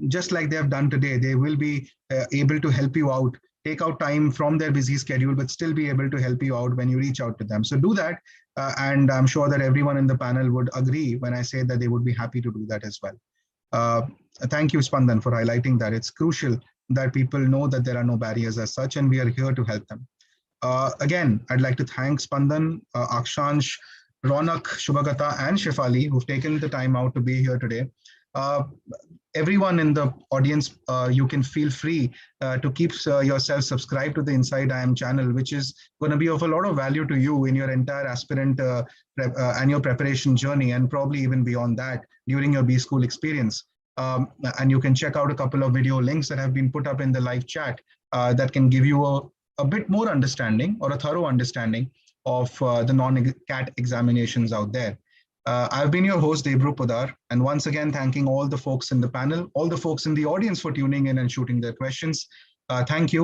just like they have done today, they will be able to help you out, take out time from their busy schedule, but still be able to help you out when you reach out to them. So do that, and I'm sure that everyone in the panel would agree when I say that they would be happy to do that as well. Thank you, Spandan, for highlighting that. It's crucial that people know that there are no barriers as such, and we are here to help them. Again, I'd like to thank Spandan, Akshansh, Ronak, Shubhagata, and Shefali, who've taken the time out to be here today. Everyone in the audience, you can feel free to keep yourself subscribed to the InsideIIM channel, which is going to be of a lot of value to you in your entire aspirant and your preparation journey, and probably even beyond that during your B school experience. and you can check out a couple of video links that have been put up in the live chat that can give you a bit more understanding or a thorough understanding of the non-CAT examinations out there. I've been your host, Debrup Poddar, and once again, thanking all the folks in the panel, all the folks in the audience for tuning in and shooting their questions. Thank you.